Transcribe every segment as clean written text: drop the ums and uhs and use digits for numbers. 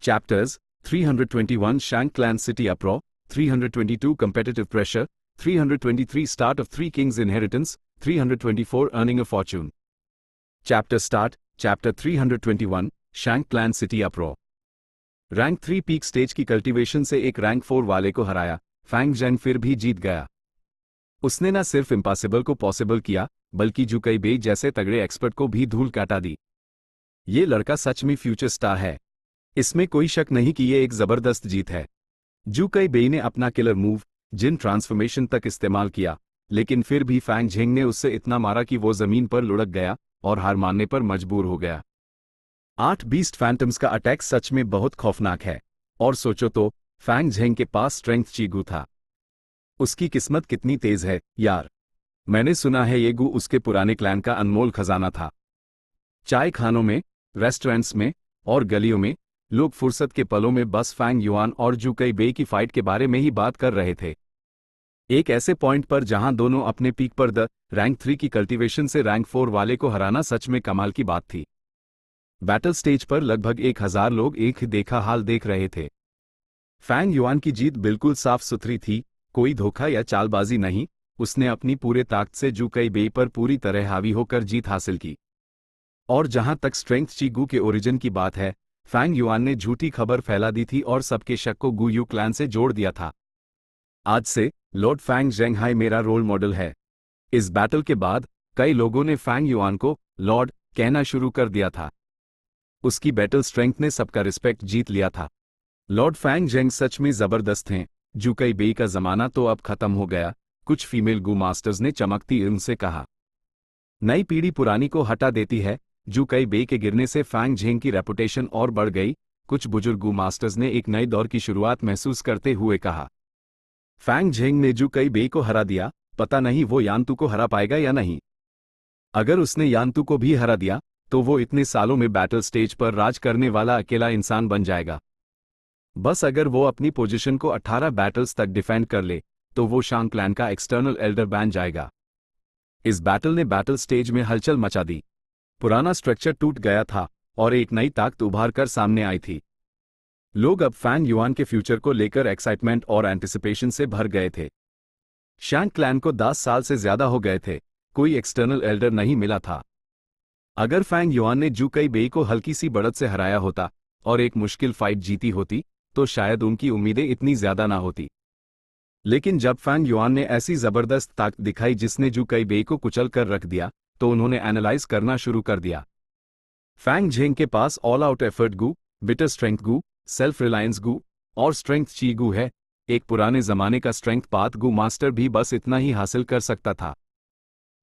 Chapters 321 Shang Clan City Uproar, 322 Competitive Pressure, 323 Start of Three Kings Inheritance, 324 Earning a Fortune. Chapter Start, Chapter 321 Shang Clan City Uproar. Rank 3 peak stage की cultivation से एक rank 4 वाले को हराया, Fang जेंग फिर भी जीत गया। उसने न सिर्फ इम्पॉसिबल को पॉसिबल किया, बल्कि जू कई बेई जैसे तगड़े एक्सपर्ट को भी धूल काटा दी। ये लड़का सच में फ्यूचर स्टार है, इसमें कोई शक नहीं कि ये एक जबरदस्त जीत है। जू कई बेई ने अपना किलर मूव जिन ट्रांसफॉर्मेशन तक इस्तेमाल किया, लेकिन फिर भी फैंग झेंग ने उससे इतना मारा कि वो जमीन पर लुढ़क गया और हार मानने पर मजबूर हो गया। 8 बीस्ट फैंटम्स का अटैक सच में बहुत खौफनाक है, और सोचो तो फैंग झेंग के पास स्ट्रेंथ चीगू था। उसकी किस्मत कितनी तेज है यार। मैंने सुना है ये गू उसके पुराने क्लैन का अनमोल खजाना था। चाय खानों में, रेस्टोरेंट्स में और गलियों में लोग फुर्सत के पलों में बस फैंग युआन और जू कई बेई की फाइट के बारे में ही बात कर रहे थे। एक ऐसे पॉइंट पर जहां दोनों अपने पीक पर द रैंक 3 की कल्टीवेशन से रैंक 4 वाले को हराना सच में कमाल की बात थी। बैटल स्टेज पर लगभग 1000 लोग एक ही देखा हाल देख रहे थे। फैंग युआन की जीत बिल्कुल साफ सुथरी थी, कोई धोखा या चालबाजी नहीं। उसने अपनी पूरे ताकत से जू कई बेई पर पूरी तरह हावी होकर जीत हासिल की। और जहां तक स्ट्रेंथ चीगू के ओरिजिन की बात है, फैंग युआन ने झूठी खबर फैला दी थी और सबके शक को गू यू क्लैन से जोड़ दिया था। आज से लॉर्ड फैंग जेंगहाई मेरा रोल मॉडल है। इस बैटल के बाद कई लोगों ने फैंग युआन को लॉर्ड कहना शुरू कर दिया था। उसकी बैटल स्ट्रेंथ ने सबका रिस्पेक्ट जीत लिया था। लॉर्ड फैंग जेंग सच में जबरदस्त हैं। जू कई बेई का जमाना तो अब खत्म हो गया, कुछ फीमेल गू मास्टर्स ने चमकती इल्म से कहा। नई पीढ़ी पुरानी को हटा देती है। जू कई बेई के गिरने से फैंग झेंग की रेपुटेशन और बढ़ गई। कुछ बुजुर्ग गू मास्टर्स ने एक नए दौर की शुरुआत महसूस करते हुए कहा। फैंग झेंग ने जू कई बेई को हरा दिया, पता नहीं वो यानतू को हरा पाएगा या नहीं। अगर उसने यानतू को भी हरा दिया तो वो इतने सालों में बैटल स्टेज पर राज करने वाला अकेला इंसान बन जाएगा। बस अगर वो अपनी पोजीशन को 18 बैटल्स तक डिफेंड कर ले तो वो शांग क्लैन का एक्सटर्नल एल्डर बन जाएगा। इस बैटल ने बैटल स्टेज में हलचल मचा दी। पुराना स्ट्रक्चर टूट गया था और एक नई ताकत उभार कर सामने आई थी। लोग अब फैंग युआन के फ्यूचर को लेकर एक्साइटमेंट और एंटिसिपेशन से भर गए थे। शांग क्लैन को 10 साल से ज्यादा हो गए थे, कोई एक्सटर्नल एल्डर नहीं मिला था। अगर फैंग युआन ने जू कई बेई को हल्की सी बढ़त से हराया होता और एक मुश्किल फाइट जीती होती तो शायद उनकी उम्मीदें इतनी ज्यादा ना होती। लेकिन जब फैंग युआन ने ऐसी जबरदस्त ताकत दिखाई जिसने जू कई बेई को कुचल कर रख दिया, तो उन्होंने एनालाइज करना शुरू कर दिया। फैंग झेंग के पास ऑल आउट एफर्ट गू, बिटर स्ट्रेंथ गू, सेल्फ रिलायंस गू और स्ट्रेंथ ची गू है। एक पुराने जमाने का स्ट्रेंथ पाथ गू मास्टर भी बस इतना ही हासिल कर सकता था।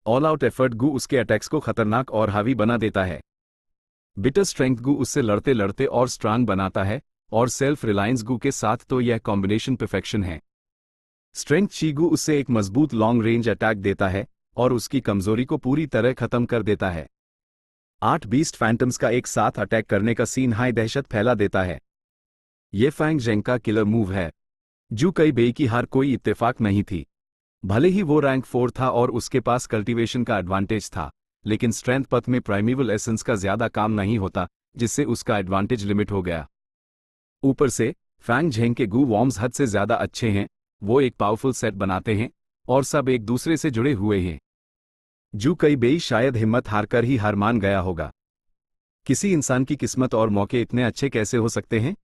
ऑल आउट एफर्ट गू उसके अटैक्स को खतरनाक और हावी बना देता है। बिटर स्ट्रेंथ गू उससे लड़ते लड़ते और स्ट्रांग बनाता है, और सेल्फ रिलायंस गू के साथ तो यह कॉम्बिनेशन परफेक्शन है। स्ट्रेंथ ची गू उससे एक मजबूत लॉन्ग रेंज अटैक देता है और उसकी कमजोरी को पूरी तरह खत्म कर देता है। 8 बीस्ट फैंटम्स का एक साथ अटैक करने का सीन हाई दहशत फैला देता है। यह फैंग जेंग का किलर मूव है। जू कई बेई की हार कोई इत्तेफाक नहीं थी। भले ही वो रैंक 4 था और उसके पास कल्टीवेशन का एडवांटेज था, लेकिन स्ट्रेंथ पथ में प्राइमेवल एसेंस का ज्यादा काम नहीं होता, जिससे उसका एडवांटेज लिमिट हो गया। ऊपर से फैंग झेंग के गू वॉर्म्स हद से ज्यादा अच्छे हैं। वो एक पावरफुल सेट बनाते हैं और सब एक दूसरे से जुड़े हुए हैं। जू कई बेई शायद हिम्मत हारकर ही हार मान गया होगा। किसी इंसान की किस्मत और मौके इतने अच्छे कैसे हो सकते हैं?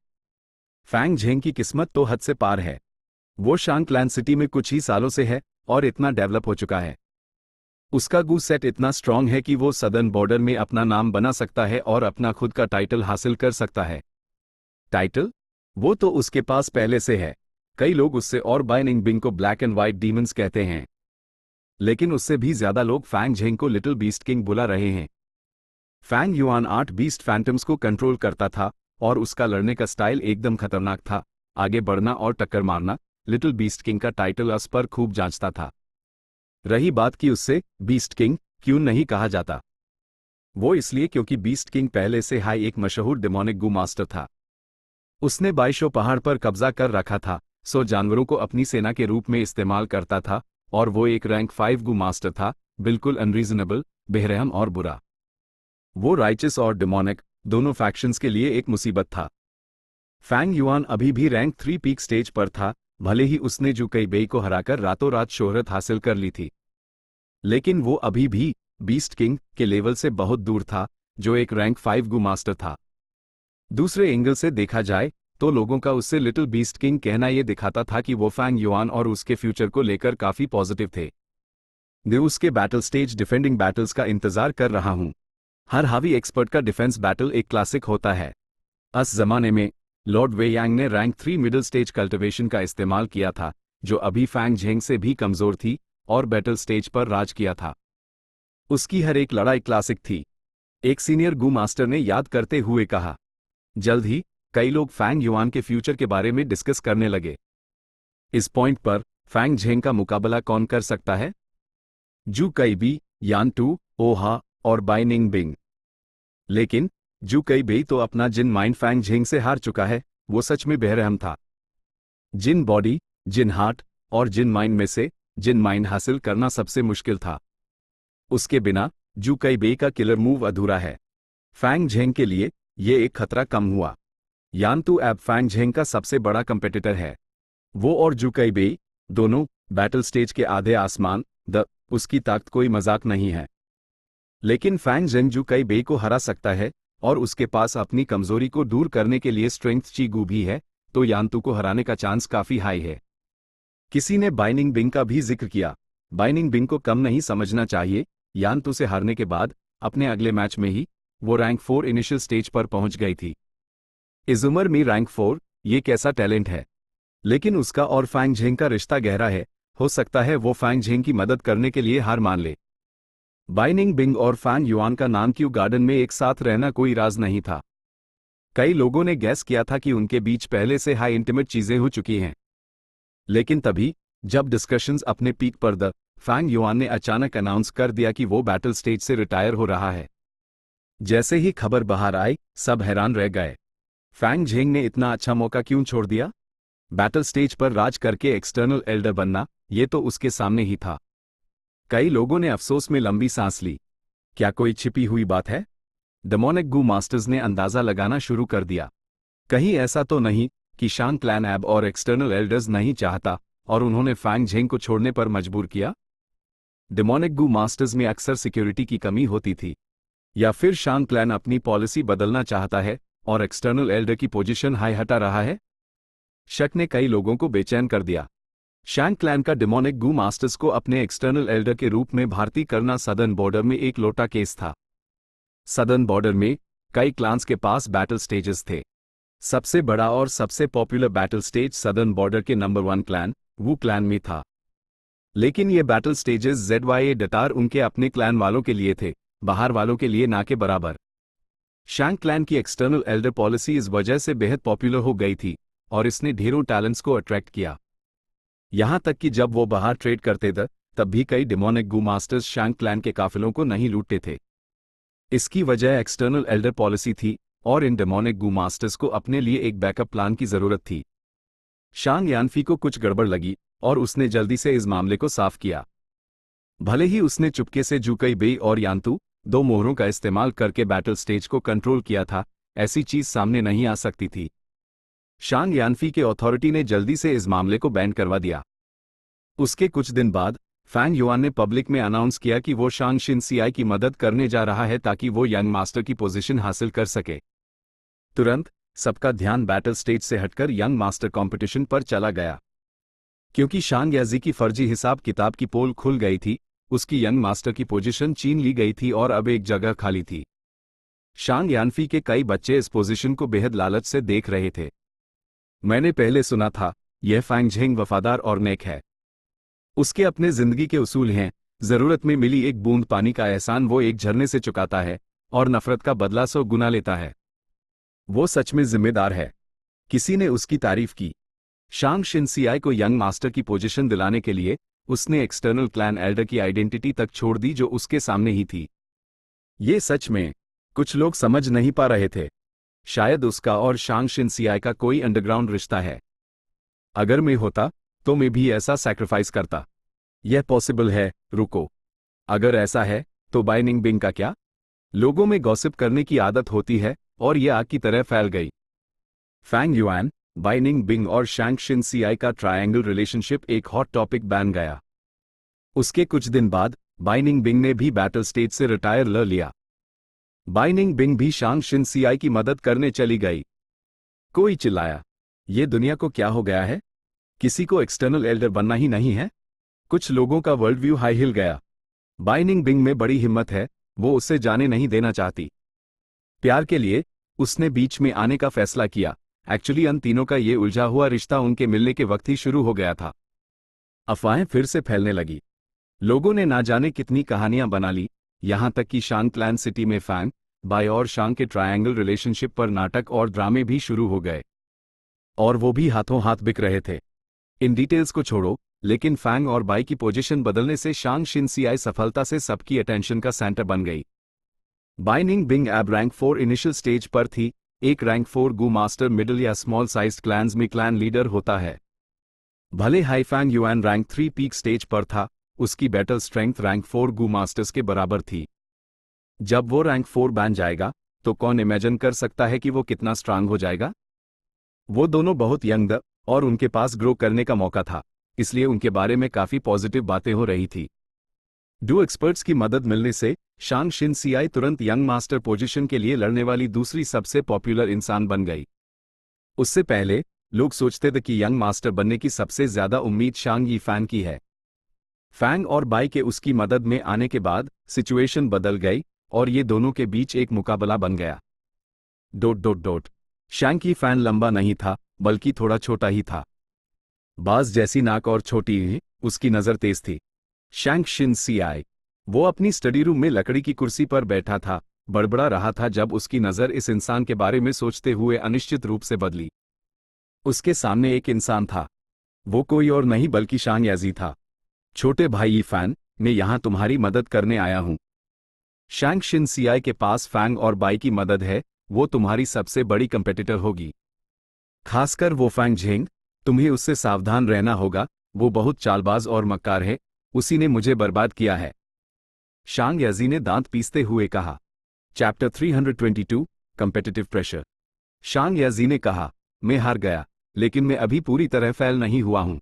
फैंग झेंग की किस्मत तो हद से पार है। वो शांग क्लैन सिटी में कुछ ही सालों से है और इतना डेवलप हो चुका है। उसका गू सेट इतना स्ट्रांग है कि वो सदर्न बॉर्डर में अपना नाम बना सकता है और अपना खुद का टाइटल हासिल कर सकता है। टाइटल? वो तो उसके पास पहले से है। कई लोग उससे और बाइनिंग बिंग को ब्लैक एंड व्हाइट डीमंस कहते हैं, लेकिन उससे भी ज्यादा लोग फैंग झेंग को लिटिल बीस्ट किंग बुला रहे हैं। फैंग युआन 8 बीस्ट फैंटम्स को कंट्रोल करता था और उसका लड़ने का स्टाइल एकदम खतरनाक था। आगे बढ़ना और टक्कर मारना। लिटिल बीस्ट किंग का टाइटल उस पर खूब जांचता था। रही बात कि उससे बीस्ट किंग क्यों नहीं कहा जाता, वो इसलिए क्योंकि बीस्ट किंग पहले से हाई एक मशहूर डेमोनिक गू मास्टर था। उसने बाइशो पहाड़ पर कब्जा कर रखा था, सो जानवरों को अपनी सेना के रूप में इस्तेमाल करता था, और वो एक रैंक 5 गू मास्टर था, बिल्कुल अनरीजनेबल, बेरहम और बुरा। वो राइचस और डेमोनिक दोनों फैक्शंस के लिए एक मुसीबत था। फैंग युआन अभी भी रैंक 3 पीक स्टेज पर था, भले ही उसने जू कई बेई को हराकर रातों रात शोहरत हासिल कर ली थी, लेकिन वो अभी भी बीस्ट किंग के लेवल से बहुत दूर था, जो एक रैंक 5 गू मास्टर था। दूसरे एंगल से देखा जाए तो लोगों का उससे लिटिल बीस्ट किंग कहना यह दिखाता था कि वो फैंग युआन और उसके फ्यूचर को लेकर काफी पॉजिटिव थे। मैं उसके बैटल स्टेज डिफेंडिंग बैटल्स का इंतजार कर रहा हूं। हर हावी एक्सपर्ट का डिफेंस बैटल एक क्लासिक होता है। उस जमाने में लॉर्ड वे यांग ने रैंक 3 मिडिल स्टेज कल्टिवेशन का इस्तेमाल किया था, जो अभी फैंग झेंग से भी कमजोर थी और बैटल स्टेज पर राज किया था। उसकी हर एक लड़ाई क्लासिक थी, एक सीनियर गू मास्टर ने याद करते हुए कहा। जल्द ही कई लोग फैंग युआन के फ्यूचर के बारे में डिस्कस करने लगे। इस पॉइंट पर फैंग झेंग का मुकाबला कौन कर सकता है? जू कई बी, यान टू, ओहा और बाइनिंग बिंग। लेकिन जू कई बेई तो अपना जिन माइंड फैंग झेंग से हार चुका है। वो सच में बेरहम था। जिन बॉडी, जिन हार्ट और जिन माइंड में से जिन माइंड हासिल करना सबसे मुश्किल था। उसके बिना जू कई बेई का किलर मूव अधूरा है। फैंग झेंग के लिए ये एक खतरा कम हुआ। यान टू अब फैंग झेंग का सबसे बड़ा कंपेटिटर है। वो और जू कई बेई दोनों बैटल स्टेज के आधे आसमान उसकी ताकत कोई मजाक नहीं है। लेकिन फैंग झेंग जू कई बेई को हरा सकता है और उसके पास अपनी कमजोरी को दूर करने के लिए स्ट्रेंथ ची गू भी है, तो यानतू को हराने का चांस काफी हाई है। किसी ने बाइनिंग बिंग का भी जिक्र किया। बाइनिंग बिंग को कम नहीं समझना चाहिए। यानतू से हारने के बाद अपने अगले मैच में ही वो रैंक 4 इनिशियल स्टेज पर पहुंच गई थी। इस उम्र में रैंक 4 ये कैसा टैलेंट है। लेकिन उसका और फैंग झेंग का रिश्ता गहरा है। हो सकता है वो फैंग झेंग की मदद करने के लिए हार मान ले। बाइनिंग बिंग और फैंग युआन का नाम क्यू गार्डन में एक साथ रहना कोई राज नहीं था। कई लोगों ने गैस किया था कि उनके बीच पहले से हाई इंटीमेट चीजें हो चुकी हैं। लेकिन तभी जब डिस्कशंस अपने पीक पर फैंग युआन ने अचानक अनाउंस कर दिया कि वो बैटल स्टेज से रिटायर हो रहा है। जैसे ही खबर बाहर आई, सब हैरान रह गए। फैंग झेंग ने इतना अच्छा मौका क्यों छोड़ दिया? बैटल स्टेज पर राज करके एक्सटर्नल एल्डर बनना, ये तो उसके सामने ही था। कई लोगों ने अफसोस में लंबी सांस ली। क्या कोई छिपी हुई बात है? डेमोनिक गू मास्टर्स ने अंदाजा लगाना शुरू कर दिया। कहीं ऐसा तो नहीं कि शांग क्लैन एब और एक्सटर्नल एल्डर्स नहीं चाहता और उन्होंने फैंग झेंग को छोड़ने पर मजबूर किया? डेमोनिक गू मास्टर्स में अक्सर सिक्योरिटी की कमी होती थी, या फिर शांग क्लैन अपनी पॉलिसी बदलना चाहता है और एक्सटर्नल एल्डर की पोजीशन हाई हटा रहा है? शक ने कई लोगों को बेचैन कर दिया। शांग क्लैन का डेमोनिक गू मास्टर्स को अपने एक्सटर्नल एल्डर के रूप में भर्ती करना सदर्न बॉर्डर में एक लोटा केस था। सदर्न बॉर्डर में कई क्लान्स के पास बैटल स्टेजेस थे। सबसे बड़ा और सबसे popular battle stage southern border के नंबर 1 क्लैन वू क्लैन में था। लेकिन ये बैटल स्टेजेस ZYA डटार उनके अपने क्लैन वालों के लिए थे, बाहर वालों के लिए ना के बराबर। शांग क्लैन की एक्सटर्नल एल्डर पॉलिसी इस वजह से बेहद पॉपुलर हो गई थी और इसने ढेरों टैलेंट्स को अट्रैक्ट किया। यहां तक कि जब वो बाहर ट्रेड करते थे तब भी कई डेमोनिक गू मास्टर्स शांग क्लैन के काफिलों को नहीं लूटते थे। इसकी वजह एक्सटर्नल एल्डर पॉलिसी थी और इन डेमोनिक गू मास्टर्स को अपने लिए एक बैकअप प्लान की जरूरत थी। शांग यानफी को कुछ गड़बड़ लगी और उसने जल्दी से इस मामले को साफ किया। भले ही उसने चुपके से जू कई बेई और यानतू दो मोहरों का इस्तेमाल करके बैटल स्टेज को कंट्रोल किया था, ऐसी चीज सामने नहीं आ सकती थी। शांग यानफी के अथॉरिटी ने जल्दी से इस मामले को बैन करवा दिया। उसके कुछ दिन बाद फैंग युआन ने पब्लिक में अनाउंस किया कि वो शांग शिनसियाई की मदद करने जा रहा है ताकि वो यंग मास्टर की पोजीशन हासिल कर सके। तुरंत सबका ध्यान बैटल स्टेज से हटकर यंग मास्टर कंपटीशन पर चला गया। क्योंकि शांग याजी की फर्जी हिसाब किताब की पोल खुल गई थी, उसकी यंग मास्टर की पोजीशन छीन ली गई थी और अब एक जगह खाली थी। शांग यानफी के कई बच्चे इस पोजीशन को बेहद लालच से देख रहे थे। मैंने पहले सुना था यह फैंग झेंग वफादार और नेक है। उसके अपने जिंदगी के उसूल हैं, जरूरत में मिली एक बूंद पानी का एहसान वो एक झरने से चुकाता है और नफरत का बदला 100 गुना लेता है। वो सच में जिम्मेदार है। किसी ने उसकी तारीफ की। शांग शिनसियाई को यंग मास्टर की पोजीशन दिलाने के लिए उसने एक्सटर्नल क्लैन एल्डर की आइडेंटिटी तक छोड़ दी जो उसके सामने ही थी। ये सच में कुछ लोग समझ नहीं पा रहे थे। शायद उसका और शांग शिनसियाई का कोई अंडरग्राउंड रिश्ता है। अगर मैं होता तो मैं भी ऐसा सैक्रिफाइस करता। यह पॉसिबल है। रुको, अगर ऐसा है तो बाइनिंग बिंग का क्या? लोगों में गॉसिप करने की आदत होती है और यह आग की तरह फैल गई। फैंग युआन, बाइनिंग बिंग और शैंग शिनसियाई का ट्रायंगल रिलेशनशिप एक हॉट टॉपिक बन गया। उसके कुछ दिन बाद बाइनिंग बिंग ने भी बैटल स्टेज से रिटायर ले लिया। बाइनिंग बिंग भी शांग शिनसियाई की मदद करने चली गई। कोई चिल्लाया, ये दुनिया को क्या हो गया है? किसी को एक्सटर्नल एल्डर बनना ही नहीं है? कुछ लोगों का वर्ल्ड व्यू हाई हिल गया। बाइनिंग बिंग में बड़ी हिम्मत है, वो उससे जाने नहीं देना चाहती। प्यार के लिए उसने बीच में आने का फैसला किया। एक्चुअली उन तीनों का ये उलझा हुआ रिश्ता उनके मिलने के वक्त ही शुरू हो गया था। अफवाहें फिर से फैलने लगी। लोगों ने ना जाने कितनी कहानियां बना ली, यहां तक कि शांग क्लैन सिटी में फैंग, बाई और शांग के ट्रायंगल रिलेशनशिप पर नाटक और ड्रामे भी शुरू हो गए। और वो भी हाथों हाथ बिक रहे थे। इन डिटेल्स को छोड़ो, लेकिन फैंग और बाई की पोजीशन बदलने से शांग शिनसियाई सफलता से सबकी अटेंशन का सेंटर बन गई। बाइनिंग बिंग अब रैंक 4 इनिशियल स्टेज पर थी। एक रैंक 4 गू मास्टर मिडिल या स्मॉल साइज्ड क्लैन्स में क्लैन लीडर होता है। भले हाई Fang Yuan rank 3 peak stage पर था, उसकी battle strength rank 4 Gu masters के बराबर थी। जब वो रैंक 4 बन जाएगा तो कौन इमेजिन कर सकता है कि वो कितना स्ट्रांग हो जाएगा। वो दोनों बहुत यंग और उनके पास ग्रो करने का मौका था, इसलिए उनके बारे में काफी पॉजिटिव बातें हो रही थी। डू एक्सपर्ट्स की मदद मिलने से शांग शिनसियाई तुरंत यंग मास्टर पोजीशन के लिए लड़ने वाली दूसरी सबसे पॉपुलर इंसान बन गई। उससे पहले लोग सोचते थे कि यंग मास्टर बनने की सबसे ज्यादा उम्मीद शांग यीफैन की है। फैंग और बाई के उसकी मदद में आने के बाद सिचुएशन बदल गई और ये दोनों के बीच एक मुकाबला बन गया। शांग यीफैन लंबा नहीं था, बल्कि थोड़ा छोटा ही था। बाज जैसी नाक और छोटी ही, उसकी नजर तेज थी। शांग शिनसियाई, वो अपनी स्टडी रूम में लकड़ी की कुर्सी पर बैठा था, बड़बड़ा रहा था जब उसकी नजर इस इंसान के बारे में सोचते हुए अनिश्चित रूप से बदली। उसके सामने एक इंसान था। वो कोई और नहीं बल्कि शांग याजी था। छोटे भाई यीफैन, मैं यहां तुम्हारी मदद करने आया हूं। शांग शिनसियाई के पास फैंग और बाई की मदद है, वो तुम्हारी सबसे बड़ी कंपेटिटर होगी। खासकर वो फैंग झेंग, तुम्हें उससे सावधान रहना होगा, वो बहुत चालबाज और मक्कार है, उसी ने मुझे बर्बाद किया है। शांग याजी ने दांत पीसते हुए कहा। Chapter 322 competitive pressure. Shang Yaji ने कहा, मैं हार गया, लेकिन मैं अभी पूरी तरह फेल नहीं हुआ हूं।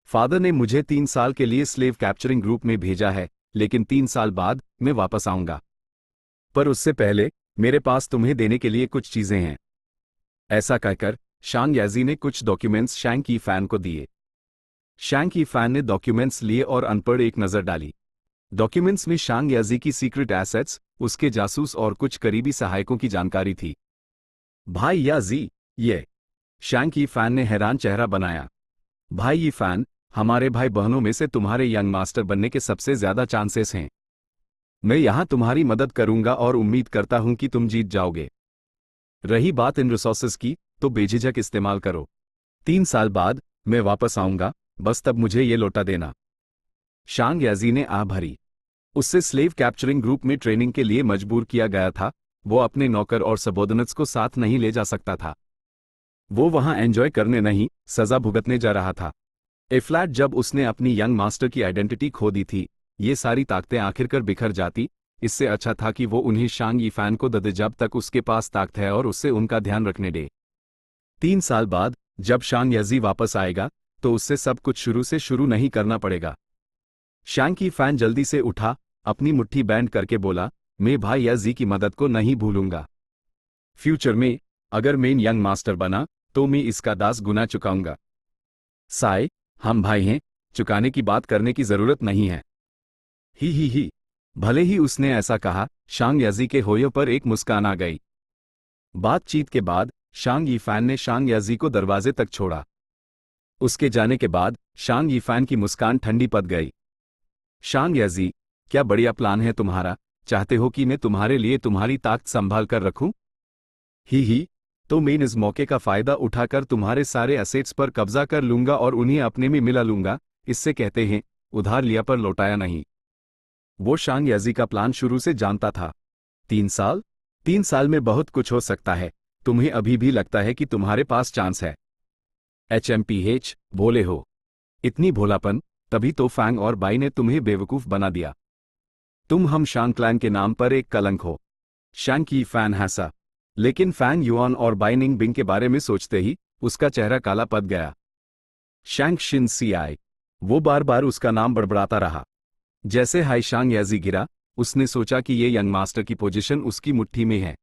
फादर ने मुझे 3 साल के लिए स्लेव कैप्चरिंग ग्रुप में भेजा है, लेकिन 3 साल बाद मैं वापस आऊंगा। पर उससे पहले मेरे पास तुम्हें देने के लिए कुछ चीजें हैं। ऐसा कहकर शांग याजी ने कुछ डॉक्यूमेंट्स शांग यीफैन को दिए। शांग यीफैन ने डॉक्यूमेंट्स लिए और अनपढ़ एक नजर डाली। डॉक्यूमेंट्स में शांग याजी की सीक्रेट एसेट्स, उसके जासूस और कुछ करीबी सहायकों की जानकारी थी। भाई याजी, ये? शांग यीफैन ने हैरान चेहरा बनाया। भाई यीफैन, हमारे भाई बहनों में से तुम्हारे यंग मास्टर बनने के सबसे ज्यादा चांसेस हैं। मैं यहां तुम्हारी मदद करूंगा और उम्मीद करता हूं कि तुम जीत जाओगे। रही बात इन रिसोर्सेस की, तो बेझिझक इस्तेमाल करो। 3 साल बाद मैं वापस आऊंगा, बस तब मुझे ये लौटा देना। शांग याजी ने आह भरी। उससे स्लेव कैप्चरिंग ग्रुप में ट्रेनिंग के लिए मजबूर किया गया था, वो अपने नौकर और सबॉर्डिनेट्स को साथ नहीं ले जा सकता था। वो वहां एंजॉय करने नहीं, सजा भुगतने जा रहा था। फ्लैट जब उसने अपनी यंग मास्टर की आइडेंटिटी खो दी थी, ये सारी ताकतें आखिरकार बिखर जाती। इससे अच्छा था कि वो उन्हें शांग यीफैन को दे दे जब तक उसके पास ताकत है और उससे उनका ध्यान रखने दे। 3 साल बाद जब शांग याजी वापस आएगा तो उससे सब कुछ शुरू से शुरू नहीं करना पड़ेगा। शांग यीफैन जल्दी से उठा, अपनी मुट्ठी बैंड करके बोला, मैं भाई याजी की मदद को नहीं भूलूंगा। फ्यूचर में अगर मैं यंग मास्टर बना तो मैं इसका 10 गुना चुकाऊंगा। साय, हम भाई हैं, चुकाने की बात करने की जरूरत नहीं है। ही। भले ही उसने ऐसा कहा, शांग याजी के होठों पर एक मुस्कान आ गई। बातचीत के बाद शांग यीफैन ने शांग याजी को दरवाजे तक छोड़ा। उसके जाने के बाद शांग यीफैन की मुस्कान ठंडी पड़ गई। शांग याजी, क्या बढ़िया प्लान है तुम्हारा, चाहते हो कि मैं तुम्हारे लिए तुम्हारी ताकत संभाल कर रखूं? ही, तो मैं इस मौके का फायदा उठाकर तुम्हारे सारे एसेट्स पर कब्जा कर लूंगा और उन्हें अपने में मिला लूंगा। इससे कहते हैं, उधार लिया पर लौटाया नहीं। वो शांग याजी का प्लान शुरू से जानता था। 3 साल? 3 साल में बहुत कुछ हो सकता है। तुम्हें अभी भी लगता है कि तुम्हारे पास चांस है? HMPH, भोले हो। इतनी भोलापन, तभी तो फैंग और बाई ने तुम्हें बेवकूफ बना दिया। तुम हम शांग क्लैन के नाम पर एक कलंक हो। शांग यीफैन हंसा। लेकिन फैंग युआन और बाई निंग बिंग के बारे में सोचते ही उसका चेहरा काला पड़ गया। शैंग शिन सियाई, वो बार बार उसका नाम बड़बड़ाता रहा। जैसे हाई शांग याजी गिरा, उसने सोचा कि ये यंग मास्टर की पोजीशन उसकी मुट्ठी में है।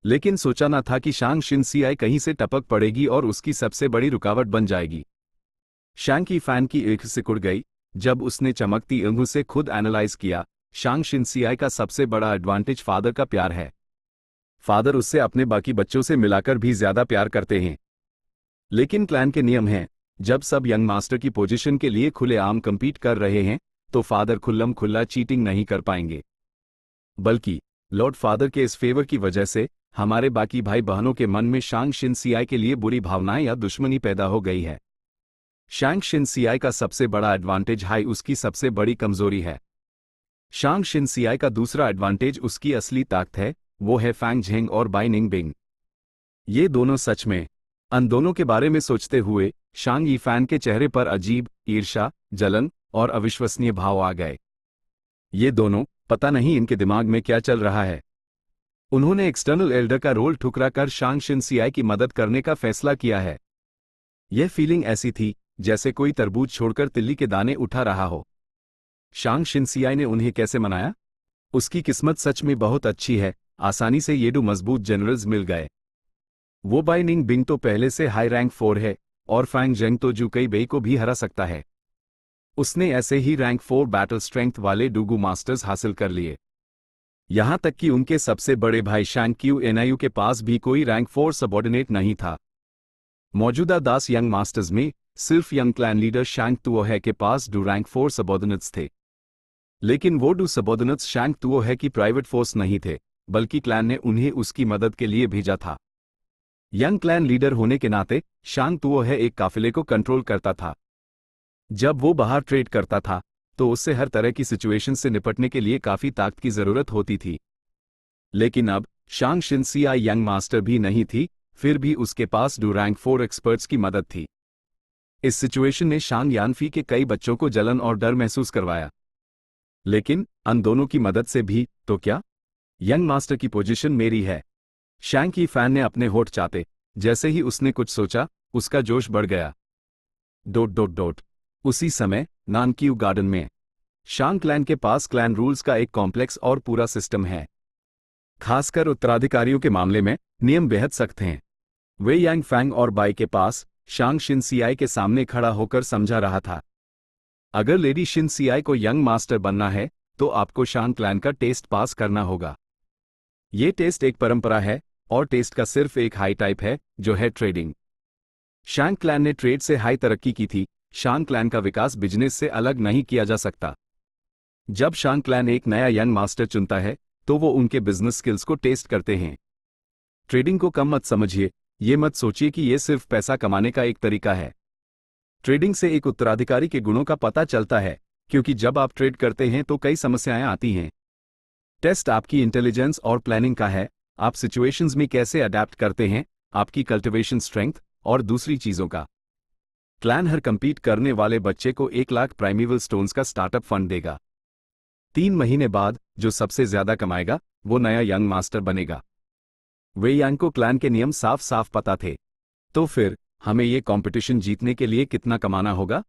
लेकिन सोचा ना था कि शांग शिन सियाई कहीं से टपक पड़ेगी और उसकी सबसे बड़ी रुकावट बन जाएगी। शांग की फैन की आंख सिकुड़ गई जब उसने चमकती आंखों से खुद एनालाइज किया। शांग शिन सियाई का सबसे बड़ा एडवांटेज फादर का प्यार है। फादर उससे अपने बाकी बच्चों से मिलाकर भी ज्यादा प्यार करते हैं। लेकिन क्लैन के नियम हैं, जब सब यंग मास्टर की पोजीशन के लिए खुलेआम compete कर रहे हैं तो फादर खुल्लम खुल्ला चीटिंग नहीं कर पाएंगे। बल्कि लॉर्ड फादर के इस फेवर की वजह से हमारे बाकी भाई बहनों के मन में शांग शिन सियाई के लिए बुरी भावनाएं या दुश्मनी पैदा हो गई है। शांग शिन सियाई का सबसे बड़ा एडवांटेज हाई उसकी सबसे बड़ी कमजोरी है। शांग शिन सियाई का दूसरा एडवांटेज उसकी असली ताकत है, वो है फैंग झेंग और बाई निंग बिंग। ये दोनों सच में। अन दोनों के बारे में सोचते हुए शांग यी फैन के चेहरे पर अजीब ईर्ष्या, जलन और अविश्वसनीय भाव आ गए। ये दोनों, पता नहीं इनके दिमाग में क्या चल रहा है। उन्होंने एक्सटर्नल एल्डर का रोल ठुकरा कर शांग शिन सियाई की मदद करने का फैसला किया है। यह फीलिंग ऐसी थी जैसे कोई तरबूज छोड़कर तिल्ली के दाने उठा रहा हो। शांग शिन सियाई ने उन्हें कैसे मनाया? उसकी किस्मत सच में बहुत अच्छी है, आसानी से ये दो मजबूत जनरल्स मिल गए। वो बाई निंग बिंग तो पहले से हाई रैंक 4 है और फैंग झेंग तो जू कई बेई को भी हरा सकता है। उसने ऐसे ही रैंक 4 बैटल स्ट्रेंथ वाले डूगू मास्टर्स हासिल कर लिए। यहां तक कि उनके सबसे बड़े भाई शैंग क्यू एनआईयू के पास भी कोई रैंक 4 सबॉर्डिनेट नहीं था। मौजूदा 10 यंग मास्टर्स में सिर्फ यंग क्लैन लीडर शैंग तुओहे के पास डू रैंक 4 सबॉर्डिनेट्स थे। लेकिन वो डू सबॉर्डिनेट्स शैंग तुओहे की प्राइवेट फोर्स नहीं थे, बल्कि क्लैन ने उन्हें उसकी मदद के लिए भेजा था। यंग क्लैन लीडर होने के नाते शांग तुओहे एक काफिले को कंट्रोल करता था। जब वो बाहर ट्रेड करता था तो उससे हर तरह की सिचुएशन से निपटने के लिए काफी ताकत की जरूरत होती थी। लेकिन अब शांग शिन सियाई यंग मास्टर भी नहीं थी, फिर भी उसके पास डू रैंक 4 एक्सपर्ट्स की मदद थी। इस सिचुएशन ने शांग यानफी के कई बच्चों को जलन और डर महसूस करवाया। लेकिन अन दोनों की मदद से भी तो क्या, यंग मास्टर की पोजीशन मेरी है। शैंग की फैन ने अपने होठ चाटे। जैसे ही उसने कुछ सोचा उसका जोश बढ़ गया। उसी समय नानक्यू गार्डन में शांग क्लैन के पास क्लैन रूल्स का एक कॉम्प्लेक्स और पूरा सिस्टम है। खासकर उत्तराधिकारियों के मामले में नियम बेहद सख्त हैं। वे यांग फैंग और बाई के पास शांग शिन सियाई के सामने खड़ा होकर समझा रहा था। अगर लेडी शिन सियाई को यंग मास्टर बनना है तो आपको शांग क्लैन का टेस्ट पास करना होगा। ये टेस्ट एक परंपरा है और टेस्ट का सिर्फ एक हाई टाइप है, जो है ट्रेडिंग। शांग क्लैन ने ट्रेड से हाई तरक्की की थी। शांग क्लैन का विकास बिजनेस से अलग नहीं किया जा सकता। जब शांग क्लैन एक नया यंग मास्टर चुनता है तो वो उनके बिजनेस स्किल्स को टेस्ट करते हैं। ट्रेडिंग को कम मत समझिए, ये मत सोचिए कि ये सिर्फ पैसा कमाने का एक तरीका है। ट्रेडिंग से एक उत्तराधिकारी के गुणों का पता चलता है, क्योंकि जब आप ट्रेड करते हैं तो कई समस्याएं आती हैं। टेस्ट आपकी इंटेलिजेंस और प्लानिंग का है, आप सिचुएशंस में कैसे अडेप्ट करते हैं, आपकी कल्टिवेशन स्ट्रेंथ और दूसरी चीजों का। क्लैन हर कंपीट करने वाले बच्चे को 1 लाख प्राइमेवल स्टोन्स का स्टार्टअप फंड देगा। 3 महीने बाद जो सबसे ज्यादा कमाएगा वो नया यंग मास्टर बनेगा। वे यांग को क्लैन के नियम साफ साफ पता थे। तो फिर हमें ये कंपटीशन जीतने के लिए कितना कमाना होगा?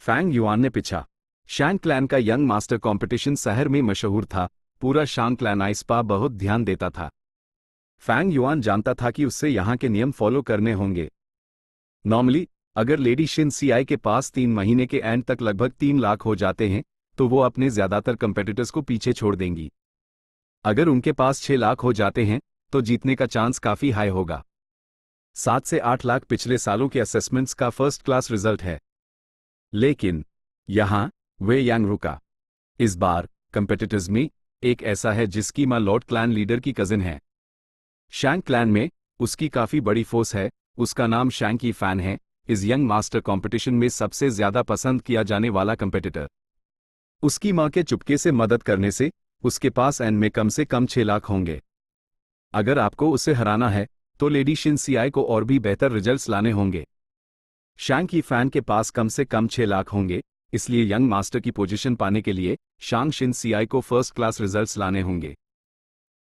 फैंग युआन ने पूछा। शांग क्लैन का यंग मास्टर कंपटीशन शहर में मशहूर था। पूरा शांग क्लैन इस पर बहुत ध्यान देता था। फैंग युआन जानता था कि उससे यहाँ के नियम फॉलो करने होंगे। नॉर्मली अगर लेडी शिन सियाई के पास 3 महीने के एंड तक लगभग 3 लाख हो जाते हैं तो वो अपने ज्यादातर कंपेटिटर्स को पीछे छोड़ देंगी। अगर उनके पास 6 लाख हो जाते हैं तो जीतने का चांस काफी हाई होगा। 7 से 8 लाख पिछले सालों के असेसमेंट्स का फर्स्ट क्लास रिजल्ट है। लेकिन यहां वे यांग रुका। इस बार कंपेटिटर्स में एक ऐसा है जिसकी मां लॉर्ड क्लैन लीडर की कजिन है। शैंग क्लैन में उसकी काफी बड़ी फोर्स है। उसका नाम शैंग की फैन है। इस यंग मास्टर कंपटीशन में सबसे ज्यादा पसंद किया जाने वाला कंपेटिटर। उसकी मां के चुपके से मदद करने से उसके पास एंड में कम से कम 6 लाख होंगे। अगर आपको उसे हराना है तो लेडी शिन सियाई को और भी बेहतर रिजल्ट्स लाने होंगे। शैंग की फैन के पास कम से कम 6 लाख होंगे, इसलिए यंग मास्टर की पोजीशन पाने के लिए शांग शिन सियाई को फर्स्ट क्लास रिजल्ट्स लाने होंगे।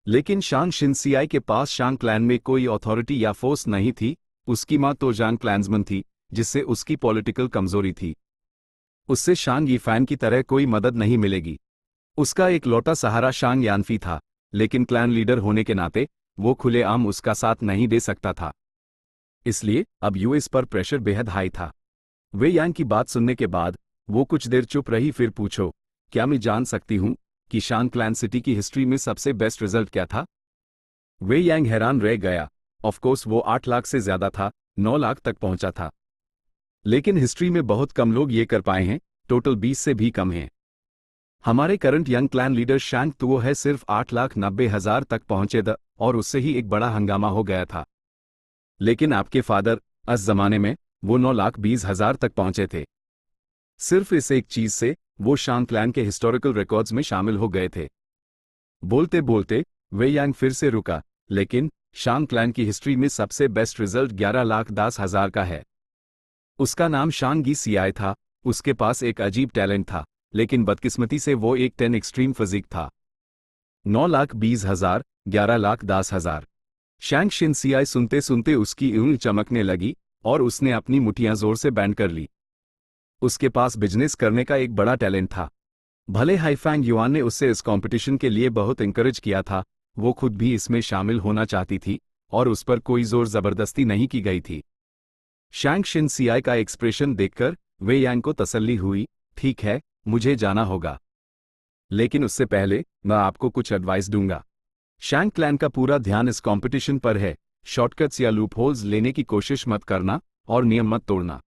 लेकिन शांग शिनसियाई के पास शांग क्लैन में कोई अथॉरिटी या फोर्स नहीं थी। उसकी मां तोजांग क्लैंसमैन थी, जिससे उसकी पॉलिटिकल कमजोरी थी। उससे शांग यीफैन की तरह कोई मदद नहीं मिलेगी। उसका एक लौटा सहारा शांग यानफी था, लेकिन क्लैन लीडर होने के नाते वो खुलेआम उसका साथ नहीं दे सकता था। इसलिए अब यूएस पर प्रेशर बेहद हाई था। वे यांग की बात सुनने के बाद वो कुछ देर चुप रही, फिर पूछो, क्या मैं जान सकती हूँ कि शांग क्लैन सिटी की हिस्ट्री में सबसे बेस्ट रिजल्ट क्या था? वे यांग हैरान रह गया। ऑफकोर्स वो 8 लाख से ज्यादा था, 9 लाख तक पहुंचा था। लेकिन हिस्ट्री में बहुत कम लोग ये कर पाए हैं, टोटल 20 से भी कम हैं। हमारे करंट यंग क्लैन लीडर शैंग तुओ है सिर्फ 8,90,000 तक पहुंचे द, और उससे ही एक बड़ा हंगामा हो गया था। लेकिन आपके फादर उस जमाने में वो 9,20,000 तक पहुंचे थे। सिर्फ इस एक चीज से वो शांग क्लैन के हिस्टोरिकल रिकॉर्ड्स में शामिल हो गए थे। बोलते बोलते वे यांग फिर से रुका, लेकिन शांग क्लैन की हिस्ट्री में सबसे बेस्ट रिजल्ट 11,10,000 का है। उसका नाम शांग गी सियाई था। उसके पास एक अजीब टैलेंट था, लेकिन बदकिस्मती से वो एक 10 एक्सट्रीम फिजिक था। 9,20,000, 11,10,000। शांग शिनसियाई सुनते सुनते उसकी ऊँगली चमकने लगी और उसने अपनी मुठियां जोर से बैंड कर ली। उसके पास बिजनेस करने का एक बड़ा टैलेंट था। भले हाईफैंग युआन ने उससे इस कंपटीशन के लिए बहुत इंकरेज किया था, वो खुद भी इसमें शामिल होना चाहती थी और उस पर कोई जोर जबरदस्ती नहीं की गई थी। शांग शिनसियाई का एक्सप्रेशन देखकर वे यांग को तसल्ली हुई। ठीक है, मुझे जाना होगा, लेकिन उससे पहले मैं आपको कुछ एडवाइस दूंगा। शांग क्लैन का पूरा ध्यान इस कंपटीशन पर है। शॉर्टकट्स या लूपहोल्स लेने की कोशिश मत करना और नियम मत तोड़ना।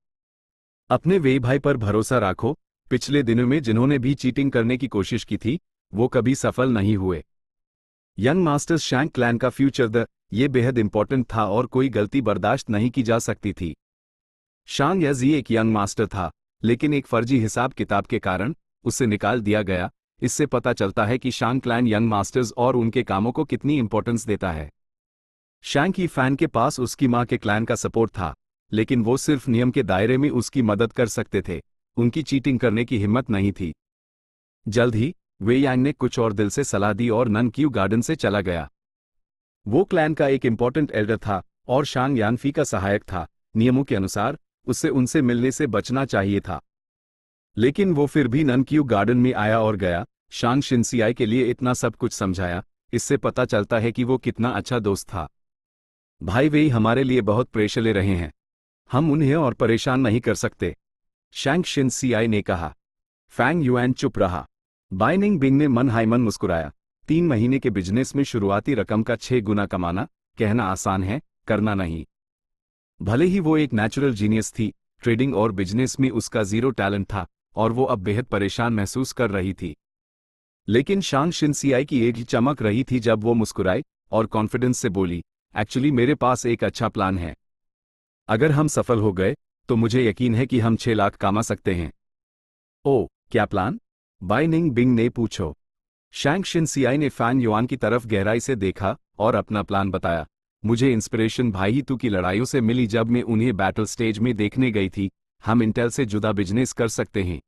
अपने वे भाई पर भरोसा रखो। पिछले दिनों में जिन्होंने भी चीटिंग करने की कोशिश की थी, वो कभी सफल नहीं हुए। यंग मास्टर्स शांग क्लैन का फ्यूचर ये बेहद इंपॉर्टेंट था और कोई गलती बर्दाश्त नहीं की जा सकती थी। शांग यजी एक यंग मास्टर था, लेकिन एक फर्जी हिसाब किताब के कारण उसे निकाल दिया गया। इससे पता चलता है कि शांग क्लैन यंग मास्टर्स और उनके कामों को कितनी इंपॉर्टेंस देता है। शांग की फैन के पास उसकी मां के क्लैन का सपोर्ट था, लेकिन वो सिर्फ नियम के दायरे में उसकी मदद कर सकते थे। उनकी चीटिंग करने की हिम्मत नहीं थी। जल्द ही वे यांग ने कुछ और दिल से सलाह दी और ननक्यू गार्डन से चला गया। वो क्लैन का एक इंपॉर्टेंट एल्डर था और शांग यानफी का सहायक था। नियमों के अनुसार उससे उनसे मिलने से बचना चाहिए था, लेकिन वो फिर भी ननक्यू गार्डन में आया और गया। शांग शिनसियाई के लिए इतना सब कुछ समझाया। इससे पता चलता है कि वो कितना अच्छा दोस्त था। भाई वे हमारे लिए बहुत प्रेशर ले रहे हैं, हम उन्हें और परेशान नहीं कर सकते, शांग शिनसियाई ने कहा। फैंग युआन चुप रहा। बाइनिंग बिंग ने मन ही मन मुस्कुराया। 3 महीने के बिजनेस में शुरुआती रकम का 6 गुना कमाना, कहना आसान है, करना नहीं। भले ही वो एक नेचुरल जीनियस थी, ट्रेडिंग और बिजनेस में उसका जीरो टैलेंट था और वो अब बेहद परेशान महसूस कर रही थी। लेकिन शांग शिनसियाई की एक ही चमक रही थी जब वो मुस्कुराई और कॉन्फिडेंस से बोली, एक्चुअली मेरे पास एक अच्छा प्लान है। अगर हम सफल हो गए तो मुझे यकीन है कि हम 6 लाख कमा सकते हैं। ओ, क्या प्लान? बाइनिंग बिंग ने पूछो। शांग शिनसियाई ने फैंग युआन की तरफ गहराई से देखा और अपना प्लान बताया। मुझे इंस्पिरेशन भाई तू की लड़ाइयों से मिली जब मैं उन्हें बैटल स्टेज में देखने गई थी। हम इंटेल से जुदा बिजनेस कर सकते हैं।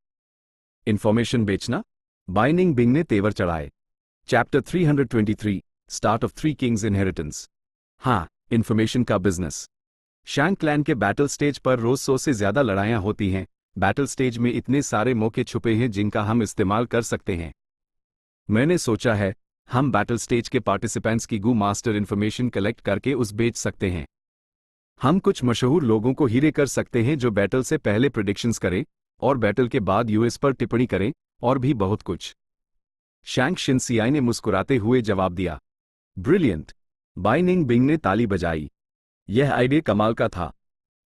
इंफॉर्मेशन बेचना? बाइनिंग बिंग ने तेवर चढ़ाए। Chapter 323 start of 3 Kings inheritance. हाँ, इंफॉर्मेशन का बिजनेस। शांग क्लैन के बैटल स्टेज पर रोज 100 से ज्यादा लड़ाइयां होती हैं। बैटल स्टेज में इतने सारे मौके छुपे हैं जिनका हम इस्तेमाल कर सकते हैं। मैंने सोचा है हम बैटल स्टेज के पार्टिसिपेंट्स की गू मास्टर इन्फॉर्मेशन कलेक्ट करके उस बेच सकते हैं। हम कुछ मशहूर लोगों को हीरे कर सकते हैं जो बैटल से पहले प्रेडिक्शंस करें और बैटल के बाद यूएस पर टिप्पणी करें, और भी बहुत कुछ। शांग शिनसियाई ने मुस्कुराते हुए जवाब दिया। ब्रिलियंट! बाइनिंग बिंग ने ताली बजाई। यह आइडिया कमाल का था।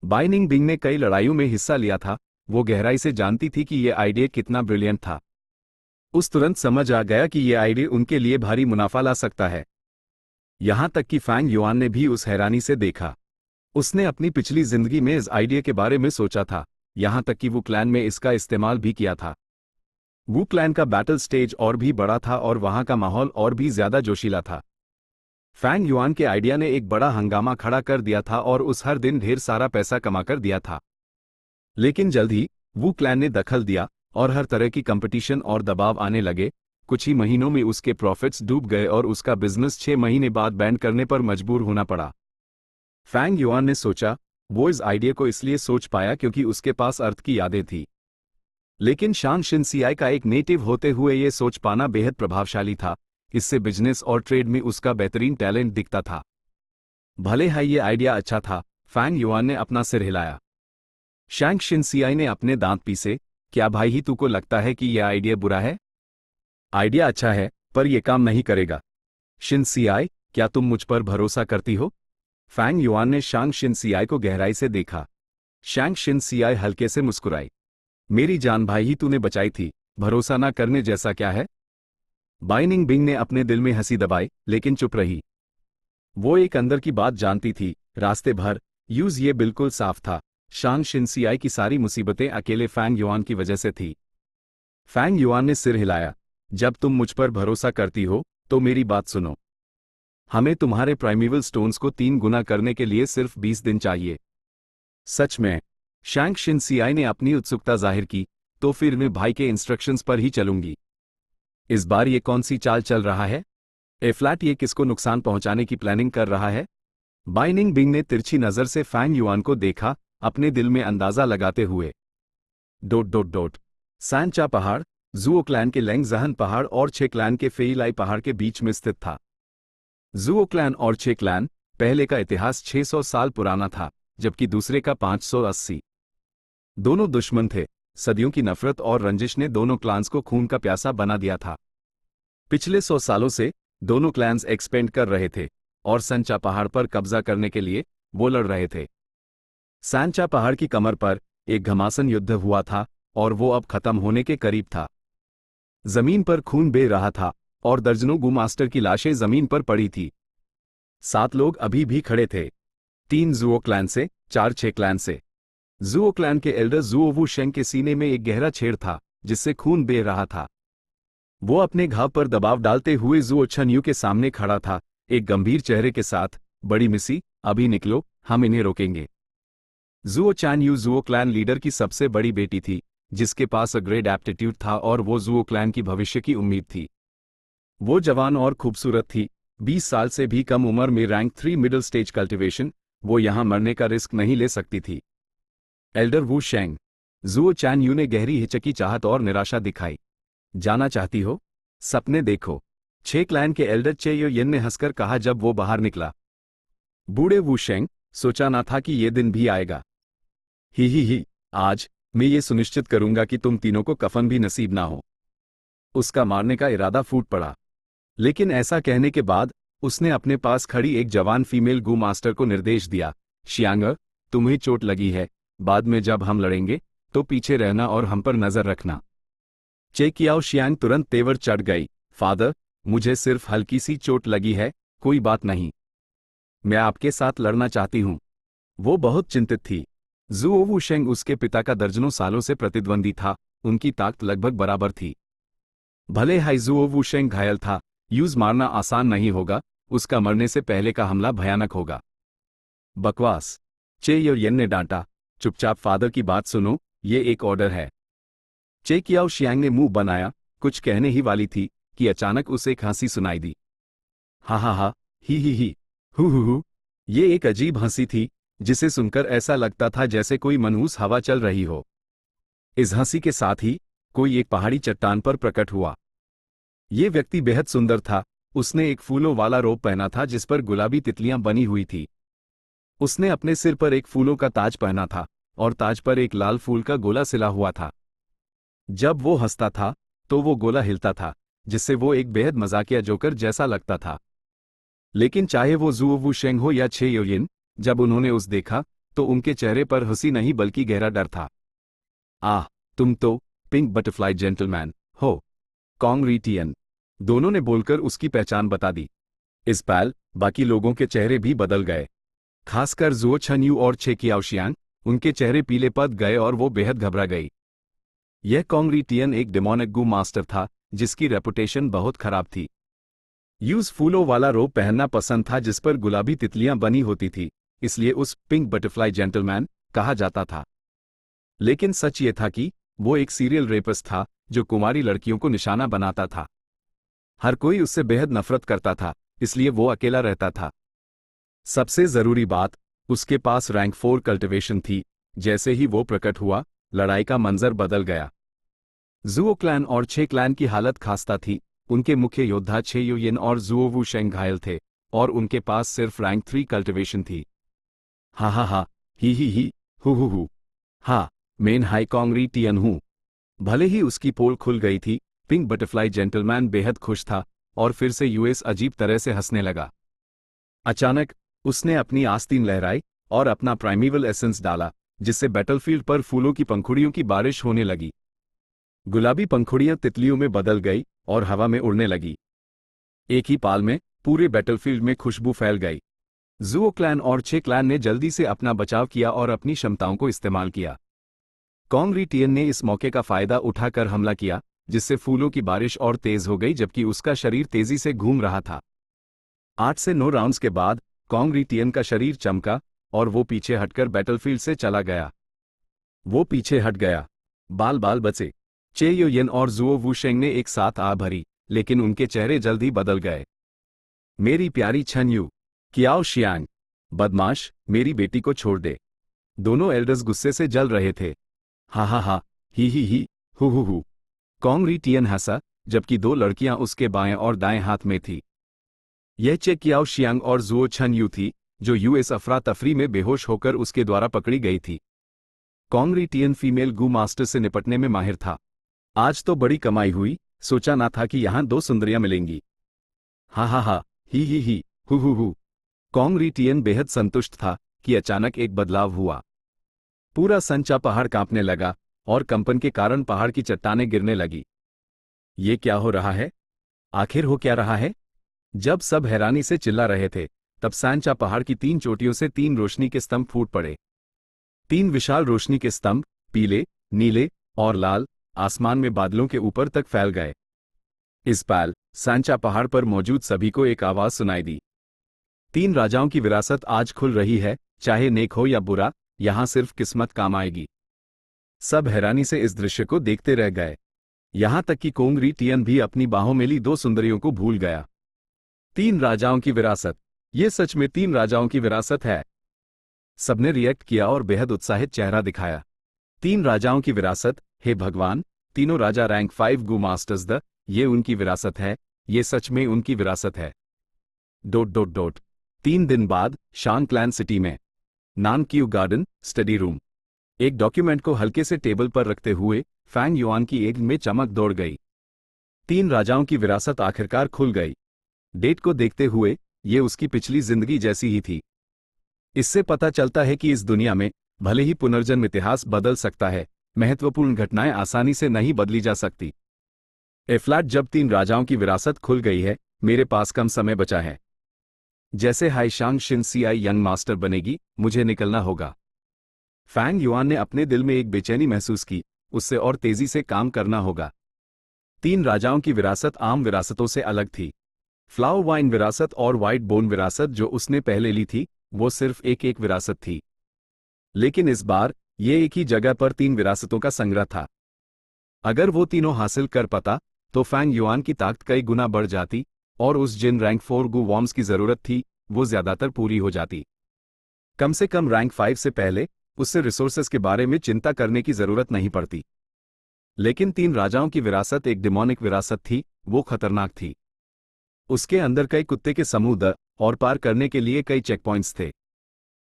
बाइनिंग बिंग ने कई लड़ाइयों में हिस्सा लिया था। वो गहराई से जानती थी कि यह आइडिया कितना ब्रिलियंट था। उस तुरंत समझ आ गया कि यह आइडिया उनके लिए भारी मुनाफा ला सकता है। यहां तक कि फैंग युआन ने भी उस हैरानी से देखा। उसने अपनी पिछली जिंदगी में इस आइडिया के बारे में सोचा था, यहां तक कि वो क्लैन में इसका इस्तेमाल भी किया था। वो क्लैन का बैटल स्टेज और भी बड़ा था और वहां का माहौल और भी ज्यादा जोशीला था। फैंग युआन के आइडिया ने एक बड़ा हंगामा खड़ा कर दिया था और उस हर दिन ढेर सारा पैसा कमा कर दिया था। लेकिन जल्द ही वू क्लैन ने दखल दिया और हर तरह की कंपटीशन और दबाव आने लगे। कुछ ही महीनों में उसके प्रॉफिट्स डूब गए और उसका बिजनेस 6 महीने बाद बैंड करने पर मजबूर होना पड़ा। फैंग युआन ने सोचा, वो इस आइडिया को इसलिए सोच पाया क्योंकि उसके पास अर्थ की यादें थी। लेकिन शांग शिनसियाई का एक नेटिव होते हुए ये सोच पाना बेहद प्रभावशाली था। इससे बिजनेस और ट्रेड में उसका बेहतरीन टैलेंट दिखता था। भले ही ये आइडिया अच्छा था, फैंग युआन ने अपना सिर हिलाया। शांग शिनसियाई ने अपने दांत पीसे, क्या भाई ही तुमको लगता है कि यह आइडिया बुरा है? आइडिया अच्छा है, पर यह काम नहीं करेगा। शिनसियाई, क्या तुम मुझ पर भरोसा करती हो? फैंग युआन ने शांग शिनसियाई को गहराई से देखा। शांग शिनसियाई हल्के से मुस्कुराई। मेरी जान भाई ही तूने बचाई थी, भरोसा ना करने जैसा क्या है? बाइनिंग बिंग ने अपने दिल में हंसी दबाई, लेकिन चुप रही। वो एक अंदर की बात जानती थी, रास्ते भर यूज ये बिल्कुल साफ था, शांग शिनसियाई की सारी मुसीबतें अकेले फैंग युआन की वजह से थी। फैंग युआन ने सिर हिलाया। जब तुम मुझ पर भरोसा करती हो, तो मेरी बात सुनो। हमें तुम्हारे प्राइमेवल स्टोन्स को 3 गुना करने के लिए सिर्फ 20 दिन चाहिए। सच में? शांग शिनसियाई ने अपनी उत्सुकता जाहिर की, तो फिर मैं भाई के इंस्ट्रक्शंस पर ही चलूंगी। इस बार ये कौन सी चाल चल रहा है? फ्लैट ये किसको नुकसान पहुंचाने की प्लानिंग कर रहा है? बाइनिंग बिंग ने तिरछी नजर से फैंग युआन को देखा, अपने दिल में अंदाजा लगाते हुए। सैनचा पहाड़ जुओ क्लैन के लेंग जहन पहाड़ और छे क्लैन के फेइलाई पहाड़ के बीच में स्थित था। जुओ क्लैन और छे क्लैन पहले का इतिहास 600 साल पुराना था, जबकि दूसरे का 580। दोनों दुश्मन थे। सदियों की नफरत और रंजिश ने दोनों क्लान्स को खून का प्यासा बना दिया था। पिछले 100 सालों से दोनों क्लैन्स एक्सपेंड कर रहे थे और सैनचा पहाड़ पर कब्जा करने के लिए वो लड़ रहे थे। सैनचा पहाड़ की कमर पर एक घमासान युद्ध हुआ था और वो अब खत्म होने के करीब था। जमीन पर खून बह रहा था और दर्जनों गू मास्टर की लाशें जमीन पर पड़ी थी। 7 लोग अभी भी खड़े थे, 3 जुओ क्लैन से, 4 छे क्लैन से। जुओ क्लैन के एल्डर जुओ वू शेंग के सीने में एक गहरा छेद था, जिससे खून बह रहा था। वो अपने घाव पर दबाव डालते हुए जुओ छनयू के सामने खड़ा था, एक गंभीर चेहरे के साथ। बड़ी मिसी, अभी निकलो, हम इन्हें रोकेंगे। जुओ चानयू जुओ क्लैन लीडर की सबसे बड़ी बेटी थी, जिसके पास अ ग्रेट एप्टीट्यूड था और वो जुओ क्लैन की भविष्य की उम्मीद थी। वो जवान और खूबसूरत थी, 20 साल से भी कम उम्र में रैंक 3 मिडिल स्टेज कल्टिवेशन। वो यहां मरने का रिस्क नहीं ले सकती थी। एल्डर वू शेंग, जुओ चानयू ने गहरी हिचकी चाहत और निराशा दिखाई। जाना चाहती हो? सपने देखो, छे क्लैन के एल्डर चे यो येन ने हंसकर कहा जब वो बाहर निकला। बूढ़े वू शेंग, सोचा ना था कि ये दिन भी आएगा। ही, आज मैं ये सुनिश्चित करूंगा कि तुम तीनों को कफन भी नसीब ना हो। उसका मारने का इरादा फूट पड़ा, लेकिन ऐसा कहने के बाद उसने अपने पास खड़ी एक जवान फीमेल गू मास्टर को निर्देश दिया, शियांग, तुम्हें चोट लगी है, बाद में जब हम लड़ेंगे तो पीछे रहना और हम पर नजर रखना। चे कियाओ शियांग तुरंत तेवर चढ़ गई, फादर, मुझे सिर्फ हल्की सी चोट लगी है, कोई बात नहीं। मैं आपके साथ लड़ना चाहती हूं। वो बहुत चिंतित थी। जुओ वू शेंग उसके पिता का दर्जनों सालों से प्रतिद्वंदी था, उनकी ताकत लगभग बराबर थी। भले ही जुओ वू शेंग घायल था, यूज मारना आसान नहीं होगा, उसका मरने से पहले का हमला भयानक होगा। बकवास, चे यो येन ने डांटा, चुपचाप फादर की बात सुनो, ये एक ऑर्डर है। चे कियाओ शियांग ने मुंह बनाया, कुछ कहने ही वाली थी कि अचानक उसे एक हंसी सुनाई दी। हा, ही, हु, ये एक अजीब हंसी थी, जिसे सुनकर ऐसा लगता था जैसे कोई मनहूस हवा चल रही हो। इस हंसी के साथ ही कोई एक पहाड़ी चट्टान पर प्रकट हुआ। ये व्यक्ति बेहद सुंदर था, उसने एक फूलों वाला रोब पहना था जिस पर गुलाबी तितलियां बनी हुई थी। उसने अपने सिर पर एक फूलों का ताज पहना था और ताज पर एक लाल फूल का गोला सिला हुआ था। जब वो हंसता था तो वो गोला हिलता था, जिससे वो एक बेहद मजाकिया जोकर जैसा लगता था। लेकिन चाहे वो जुओ वू शेंग हो या छे योयिन, जब उन्होंने उस देखा तो उनके चेहरे पर हंसी नहीं बल्कि गहरा डर था। आह, तुम तो पिंक बटरफ्लाई जेंटलमैन हो, कॉन्ग्रेटियन, दोनों ने बोलकर उसकी पहचान बता दी। इस पल बाकी लोगों के चेहरे भी बदल गए, खासकर जुओ छनयू और छे कियाओशियांग, उनके चेहरे पीले पड़ गए और वो बेहद घबरा गई। यह कॉन्ग्रेटियन एक डेमोनिक गू मास्टर था जिसकी रेपुटेशन बहुत खराब थी। यूज फूलों वाला रोब पहनना पसंद था जिस पर गुलाबी तितलियां बनी होती थी, इसलिए उस पिंक बटरफ्लाई जेंटलमैन कहा जाता था। लेकिन सच ये था कि वो एक सीरियल रेपिस्ट था जो कुमारी लड़कियों को निशाना बनाता था। हर कोई उससे बेहद नफरत करता था, इसलिए वो अकेला रहता था। सबसे जरूरी बात, उसके पास रैंक 4 कल्टिवेशन थी। जैसे ही वो प्रकट हुआ, लड़ाई का मंजर बदल गया। जुओ क्लैन और छे क्लैन की हालत खास्ता थी। उनके मुख्य योद्धा छे युयिन और जुओ वुशेंग घायल थे, और उनके पास सिर्फ रैंक 3 कल्टिवेशन थी। हा हा हा, ही, हु, हाँ, मेन हाई कॉन्गरी टियन हूँ। भले ही उसकी पोल खुल गई थी, पिंक बटरफ्लाई जेंटलमैन बेहद खुश था, और फिर से यूएस अजीब तरह से हंसने लगा। अचानक उसने अपनी आस्तीन लहराई और अपना प्राइमीवल एसेंस डाला, जिससे बैटलफील्ड पर फूलों की पंखुड़ियों की बारिश होने लगी। गुलाबी पंखुड़ियां तितलियों में बदल गई और हवा में उड़ने लगी। एक ही पाल में पूरे बैटलफील्ड में खुशबू फैल गई। जुओ क्लैन और छे क्लैन ने जल्दी से अपना बचाव किया और अपनी क्षमताओं को इस्तेमाल किया। कॉन्गरी टियन ने इस मौके का फायदा उठाकर हमला किया, जिससे फूलों की बारिश और तेज हो गई जबकि उसका शरीर तेजी से घूम रहा था। 8 से 9 राउंड्स के बाद कॉन्गरी टियन का शरीर चमका और वो पीछे हटकर बैटलफील्ड से चला गया। वो पीछे हट गया। बाल बाल बचे। चे युयिन और जुओ वुशेंग ने एक साथ आ भरी, लेकिन उनके चेहरे जल्दी बदल गए। मेरी प्यारी छन यू, कियाओ शियांग, बदमाश, मेरी बेटी को छोड़ दे। दोनों एल्डर्स गुस्से से जल रहे थे। हा, ही, हु। कॉन्गरी टियन हंसा, जबकि दो लड़कियां उसके बाएं और दाएं हाथ में थी। यह चे कियाओ शियांग और जुओ छन यू थी, जो यूएस अफरा तफरी में बेहोश होकर उसके द्वारा पकड़ी गई थी। कॉन्गरी टियन फीमेल गू मास्टर से निपटने में माहिर था। आज तो बड़ी कमाई हुई, सोचा ना था कि यहां 2 सुंदरियां मिलेंगी। हा, ही, हु। कॉन्गरी टियन बेहद संतुष्ट था कि अचानक एक बदलाव हुआ। पूरा संचा पहाड़ कांपने लगा और कंपन के कारण पहाड़ की चट्टानें गिरने लगी। ये क्या हो रहा है? आखिर हो क्या रहा है? जब सब हैरानी से चिल्ला रहे थे, तब सांचा पहाड़ की 3 चोटियों से 3 रोशनी के स्तंभ फूट पड़े। 3 विशाल रोशनी के स्तंभ, पीले, नीले और लाल, आसमान में बादलों के ऊपर तक फैल गए। इस पल सांचा पहाड़ पर मौजूद सभी को एक आवाज सुनाई दी। 3 राजाओं की विरासत आज खुल रही है, चाहे नेक हो या बुरा, यहां सिर्फ किस्मत काम आएगी। सब हैरानी से इस दृश्य को देखते रह गए। यहां तक कि कॉन्गरी टियन भी अपनी बाहों में ली 2 सुंदरियों को भूल गया। 3 राजाओं की विरासत, ये सच में 3 राजाओं की विरासत है। सबने रिएक्ट किया और बेहद उत्साहित चेहरा दिखाया। 3 राजाओं की विरासत, हे भगवान, तीनों राजा रैंक 5 गू मास्टर्स ये उनकी विरासत है, ये सच में उनकी विरासत है। ... 3 दिन बाद शान क्लैन सिटी में नानक्यू गार्डन स्टडी रूम। एक डॉक्यूमेंट को हल्के से टेबल पर रखते हुए फैंग युआन की आंख में चमक दौड़ गई। 3 राजाओं की विरासत आखिरकार खुल गई। डेट को देखते हुए ये उसकी पिछली जिंदगी जैसी ही थी। इससे पता चलता है कि इस दुनिया में भले ही पुनर्जन्म इतिहास बदल सकता है, महत्वपूर्ण घटनाएं आसानी से नहीं बदली जा सकती। फ्लैट जब 3 राजाओं की विरासत खुल गई है, मेरे पास कम समय बचा है। जैसे हाईशांग शिनसियाई यंग मास्टर बनेगी, मुझे निकलना होगा। फैंग युआन ने अपने दिल में एक बेचैनी महसूस की, उससे और तेजी से काम करना होगा। 3 राजाओं की विरासत आम विरासतों से अलग थी। फ्लावर वाइन विरासत और व्हाइट बोन विरासत जो उसने पहले ली थी, वो सिर्फ एक विरासत थी। लेकिन इस बार ये एक ही जगह पर 3 विरासतों का संग्रह था। अगर वो तीनों हासिल कर पाता, तो फैंग युआन की ताकत कई गुना बढ़ जाती, और उस जिन रैंक 4 गू वॉर्म्स की जरूरत थी, वो ज्यादातर पूरी हो जाती। कम से कम रैंक 5 से पहले उससे रिसोर्सेस के बारे में चिंता करने की जरूरत नहीं पड़ती। लेकिन 3 राजाओं की विरासत एक डिमोनिक विरासत थी, वो खतरनाक थी। उसके अंदर कई कुत्ते के समूह और पार करने के लिए कई चेक पॉइंट्स थे।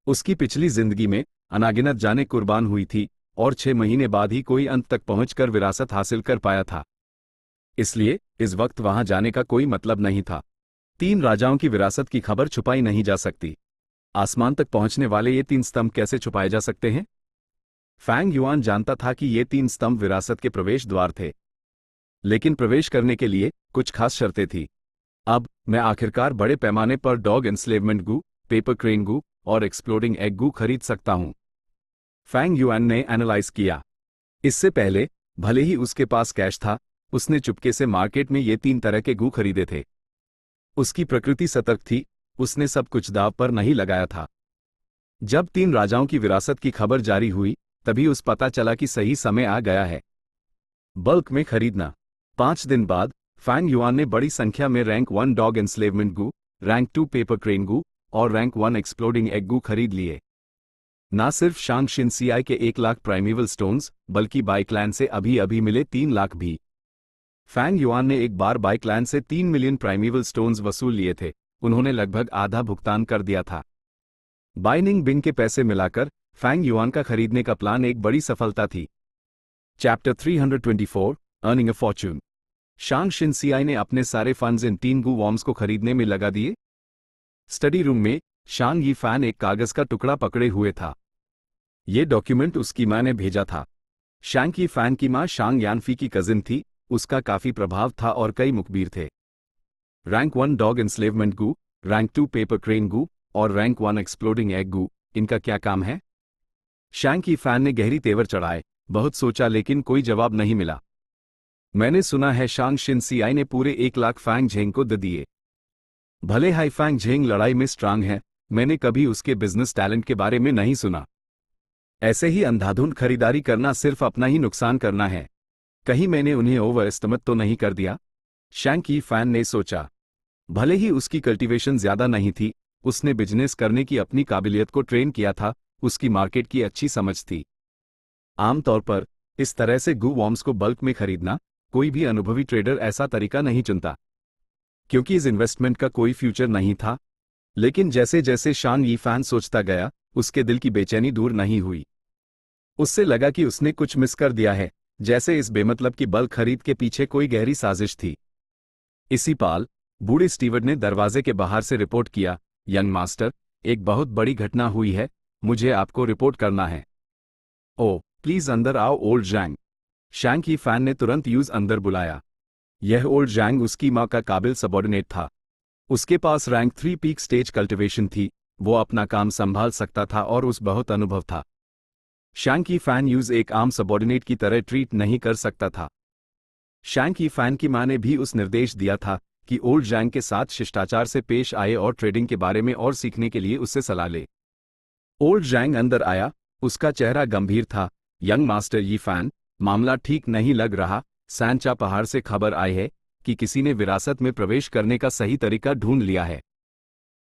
उसकी पिछली जिंदगी में अनागिनत जानें कुर्बान हुई थी, और 6 महीने बाद ही कोई अंत तक पहुंचकर विरासत हासिल कर पाया था। इसलिए इस वक्त वहां जाने का कोई मतलब नहीं था। 3 राजाओं की विरासत की खबर छुपाई नहीं जा सकती। आसमान तक पहुंचने वाले ये 3 स्तंभ कैसे छुपाए जा सकते हैं? फैंग युआन जानता था कि ये 3 स्तंभ विरासत के प्रवेश द्वार थे। लेकिन प्रवेश करने के लिए कुछ खास शर्तें थी। अब मैं आखिरकार बड़े पैमाने पर डॉग एंस्लेवमेंट गू, पेपर क्रेन गू और एक्सप्लोडिंग एग गू खरीद सकता हूं। फैंग युआन ने एनालाइज किया। इससे पहले, भले ही उसके पास कैश था, उसने चुपके से मार्केट में ये 3 तरह के गू खरीदे थे। उसकी प्रकृति सतर्क थी, उसने सब कुछ दांव पर नहीं लगाया था। जब 3 राजाओं की विरासत की खबर जारी हुई, तभी उस पता चला कि सही समय आ गया है। बल्क में खरीदना। 5 दिन बाद फैंग युआन ने बड़ी संख्या में रैंक 1 डॉग एंस्लेवमेंट गू, रैंक 2 पेपर क्रेन गू और रैंक 1 एक्सप्लोडिंग एग गू खरीद लिए। ना सिर्फ शांग शिनसियाई के 1 लाख प्राइमेवल स्टोन्स, बल्कि बाई क्लैन से अभी अभी मिले 3 लाख भी। फैंग युआन ने एक बार बाई क्लैन से 3 मिलियन प्राइमेवल स्टोन्स वसूल लिए थे। उन्होंने लगभग आधा भुगतान कर दिया था। बाइनिंग बिंग के पैसे मिलाकर फैंग युआन का खरीदने का प्लान एक बड़ी सफलता थी। Chapter 324 earning a fortune. Shang शिनसियाई ने अपने सारे फंड्स इन 3 गू वॉर्म्स को खरीदने में लगा दिए। स्टडी रूम में शांग यी फैन एक कागज का टुकड़ा पकड़े हुए था। यह डॉक्यूमेंट उसकी मां ने भेजा था। शांग यी फैन की मां शांग यानफी की कजिन थी, उसका काफी प्रभाव था और कई मुखबिर थे। रैंक 1 डॉग एंस्लेवमेंट गू, रैंक 2 पेपर क्रेन गू और रैंक 1 एक्सप्लोडिंग एग गू, इनका क्या काम है? शांग यी फैन ने गहरी तेवर चढ़ाए, बहुत सोचा लेकिन कोई जवाब नहीं मिला। मैंने सुना है शांग शिनसियाई ने पूरे 1 लाख फैंग झेंग को दे दिए। भले हाई फैंग झेंग लड़ाई में स्ट्रांग है, मैंने कभी उसके बिजनेस टैलेंट के बारे में नहीं सुना। ऐसे ही अंधाधुंध खरीदारी करना सिर्फ अपना ही नुकसान करना है। कहीं मैंने उन्हें ओवर एस्टिमेट तो नहीं कर दिया? शांग यी फैन ने सोचा। भले ही उसकी कल्टीवेशन ज्यादा नहीं थी, उसने बिजनेस करने की अपनी काबिलियत को ट्रेन किया था, उसकी मार्केट की अच्छी समझ थी। आमतौर पर इस तरह से गू वॉर्म्स को बल्क में खरीदना कोई भी अनुभवी ट्रेडर ऐसा तरीका नहीं चुनता, क्योंकि इस इन्वेस्टमेंट का कोई फ्यूचर नहीं था। लेकिन जैसे जैसे शांग यी फैन सोचता गया, उसके दिल की बेचैनी दूर नहीं हुई। उससे लगा कि उसने कुछ मिस कर दिया है, जैसे इस बेमतलब की बल्क खरीद के पीछे कोई गहरी साजिश थी। इसी पाल बूढ़े स्टीवर्ड ने दरवाजे के बाहर से रिपोर्ट किया, यंग मास्टर, एक बहुत बड़ी घटना हुई है, मुझे आपको रिपोर्ट करना है। ओ प्लीज अंदर आओ ओल्ड जैंग। शांग यी फैन ने तुरंत यूज अंदर बुलाया। यह ओल्ड जैंग उसकी मां का काबिल सबॉर्डिनेट था। उसके पास रैंक 3 पीक स्टेज कल्टिवेशन थी, वो अपना काम संभाल सकता था और उस बहुत अनुभव था। शांग यी फैन यूज एक आम सबॉर्डिनेट की तरह ट्रीट नहीं कर सकता था। शांग यी फैन की मां ने भी उस निर्देश दिया था कि ओल्ड जैंग के साथ शिष्टाचार से पेश आए और ट्रेडिंग के बारे में और सीखने के लिए उससे सलाह ले। ओल्ड जैंग अंदर आया, उसका चेहरा गंभीर था। यंग मास्टर यी फैन, मामला ठीक नहीं लग रहा। सैनचा पहाड़ से खबर आई है कि किसी ने विरासत में प्रवेश करने का सही तरीका ढूंढ लिया है।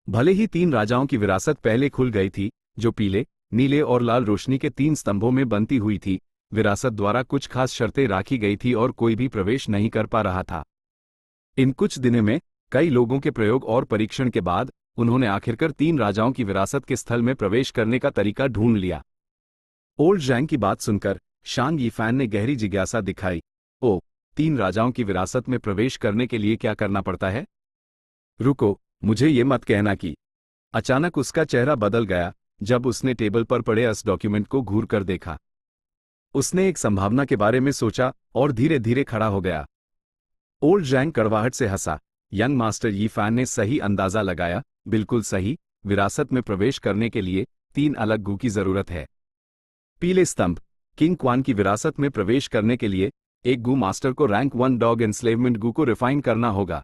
भले ही 3 राजाओं की विरासत पहले खुल गई थी, जो पीले, नीले और लाल रोशनी के 3 स्तंभों में बनती हुई थी। विरासत द्वारा कुछ खास शर्तें राखी गई थी और कोई भी प्रवेश नहीं कर पा रहा था। इन कुछ दिनों में कई लोगों के प्रयोग और परीक्षण के बाद उन्होंने आखिरकार 3 राजाओं की विरासत के स्थल में प्रवेश करने का तरीका ढूंढ लिया। ओल्ड जैंग की बात सुनकर शांग यी फैन ने गहरी जिज्ञासा दिखाई। ओ, 3 राजाओं की विरासत में प्रवेश करने के लिए क्या करना पड़ता है? रुको, मुझे ये मत कहना कि। अचानक उसका चेहरा बदल गया जब उसने टेबल पर पड़े उस डॉक्यूमेंट को घूर कर देखा। उसने एक संभावना के बारे में सोचा और धीरे धीरे खड़ा हो गया। ओल्ड जैंग कड़वाहट से हंसा। यंग मास्टर यी फैन ने सही अंदाजा लगाया, बिल्कुल सही। विरासत में प्रवेश करने के लिए 3 अलग गू की जरूरत है। पीले स्तंभ, किंग क्वान की विरासत में प्रवेश करने के लिए एक गू मास्टर को रैंक 1 डॉग एंस्लेवमेंट गू को रिफाइन करना होगा।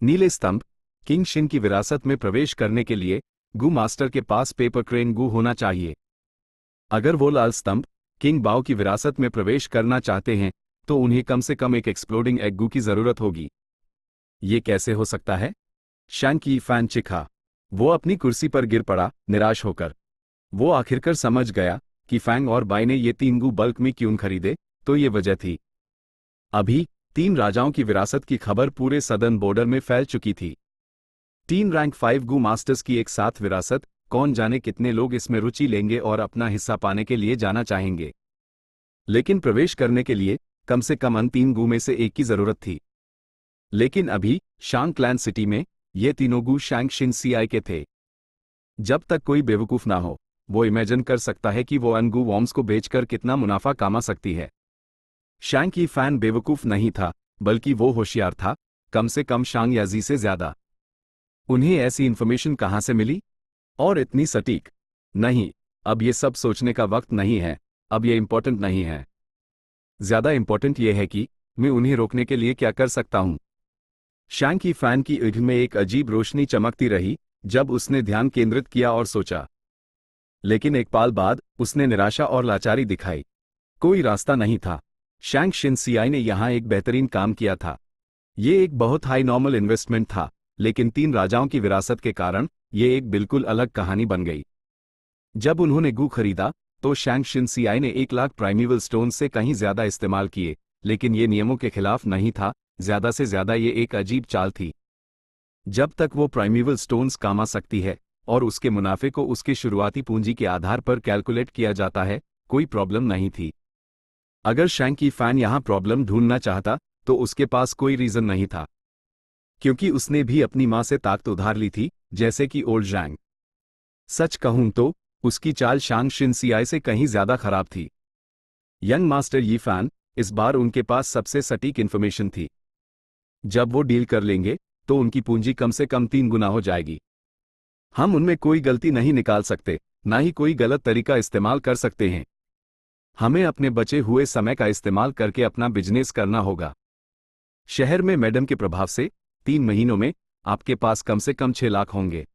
नीले स्तंभ, किंग शिन की विरासत में प्रवेश करने के लिए गू मास्टर के पास पेपर क्रेन गू होना चाहिए। अगर वो लाल स्तंभ, किंग बाओ की विरासत में प्रवेश करना चाहते हैं, तो उन्हें कम से कम एक एक्सप्लोडिंग एग गू की जरूरत होगी। ये कैसे हो सकता है? शांग यी फैन चिखा। वो अपनी कुर्सी पर गिर पड़ा, निराश होकर। वो आखिरकार समझ गया कि फैंग और बाई ने ये 3 गू बल्क में क्यों खरीदे, तो ये वजह थी। अभी 3 राजाओं की विरासत की खबर पूरे सदर्न बॉर्डर में फैल चुकी थी। 3 रैंक 5 गू मास्टर्स की एक साथ विरासत, कौन जाने कितने लोग इसमें रुचि लेंगे और अपना हिस्सा पाने के लिए जाना चाहेंगे। लेकिन प्रवेश करने के लिए कम से कम 3 गू में से एक की जरूरत थी। लेकिन अभी शांग क्लैन सिटी में ये तीनों गू शांग शिनसियाई के थे। जब तक कोई बेवकूफ ना हो, वो इमेजिन कर सकता है कि वो अन गू वॉर्म्स को बेचकर कितना मुनाफा कमा सकती है। शांग यी फैन बेवकूफ नहीं था, बल्कि वो होशियार था, कम से कम शांग याजी से ज्यादा। उन्हें ऐसी इंफॉर्मेशन कहां से मिली? और इतनी सटीक? नहीं, अब ये सब सोचने का वक्त नहीं है, अब ये इंपॉर्टेंट नहीं है। ज्यादा इंपॉर्टेंट ये है कि मैं उन्हें रोकने के लिए क्या कर सकता हूं। शांग यी फैन की आंख में एक अजीब रोशनी चमकती रही जब उसने ध्यान केंद्रित किया और सोचा। लेकिन एक पल बाद उसने निराशा और लाचारी दिखाई। कोई रास्ता नहीं था। शांग शिनसियाई ने यहां एक बेहतरीन काम किया था। ये एक बहुत हाई नॉर्मल इन्वेस्टमेंट था, लेकिन तीन राजाओं की विरासत के कारण ये एक बिल्कुल अलग कहानी बन गई। जब उन्होंने गू खरीदा तो शैंग शिनसियाई ने 1 लाख प्राइमीवल स्टोन से कहीं ज्यादा इस्तेमाल किए, लेकिन ये नियमों के खिलाफ नहीं था। ज्यादा से ज्यादा ये एक अजीब चाल थी। जब तक वो प्राइमीवल स्टोन्स कमा सकती है और उसके मुनाफे को उसके शुरुआती पूंजी के आधार पर कैलकुलेट किया जाता है, कोई प्रॉब्लम नहीं थी। अगर शैंग की फैन यहां प्रॉब्लम ढूंढना चाहता तो उसके पास कोई रीजन नहीं था, क्योंकि उसने भी अपनी मां से ताकत उधार ली थी, जैसे कि ओल्ड जैंग। सच कहूं तो उसकी चाल शांग शिनसियाई से कहीं ज्यादा खराब थी। यंग मास्टर यी फैन, इस बार उनके पास सबसे सटीक इंफॉर्मेशन थी। जब वो डील कर लेंगे तो उनकी पूंजी कम से कम 3 गुना हो जाएगी। हम उनमें कोई गलती नहीं निकाल सकते, ना ही कोई गलत तरीका इस्तेमाल कर सकते हैं। हमें अपने बचे हुए समय का इस्तेमाल करके अपना बिजनेस करना होगा। शहर में मैडम के प्रभाव से 3 महीनों में आपके पास कम से कम 6 लाख होंगे।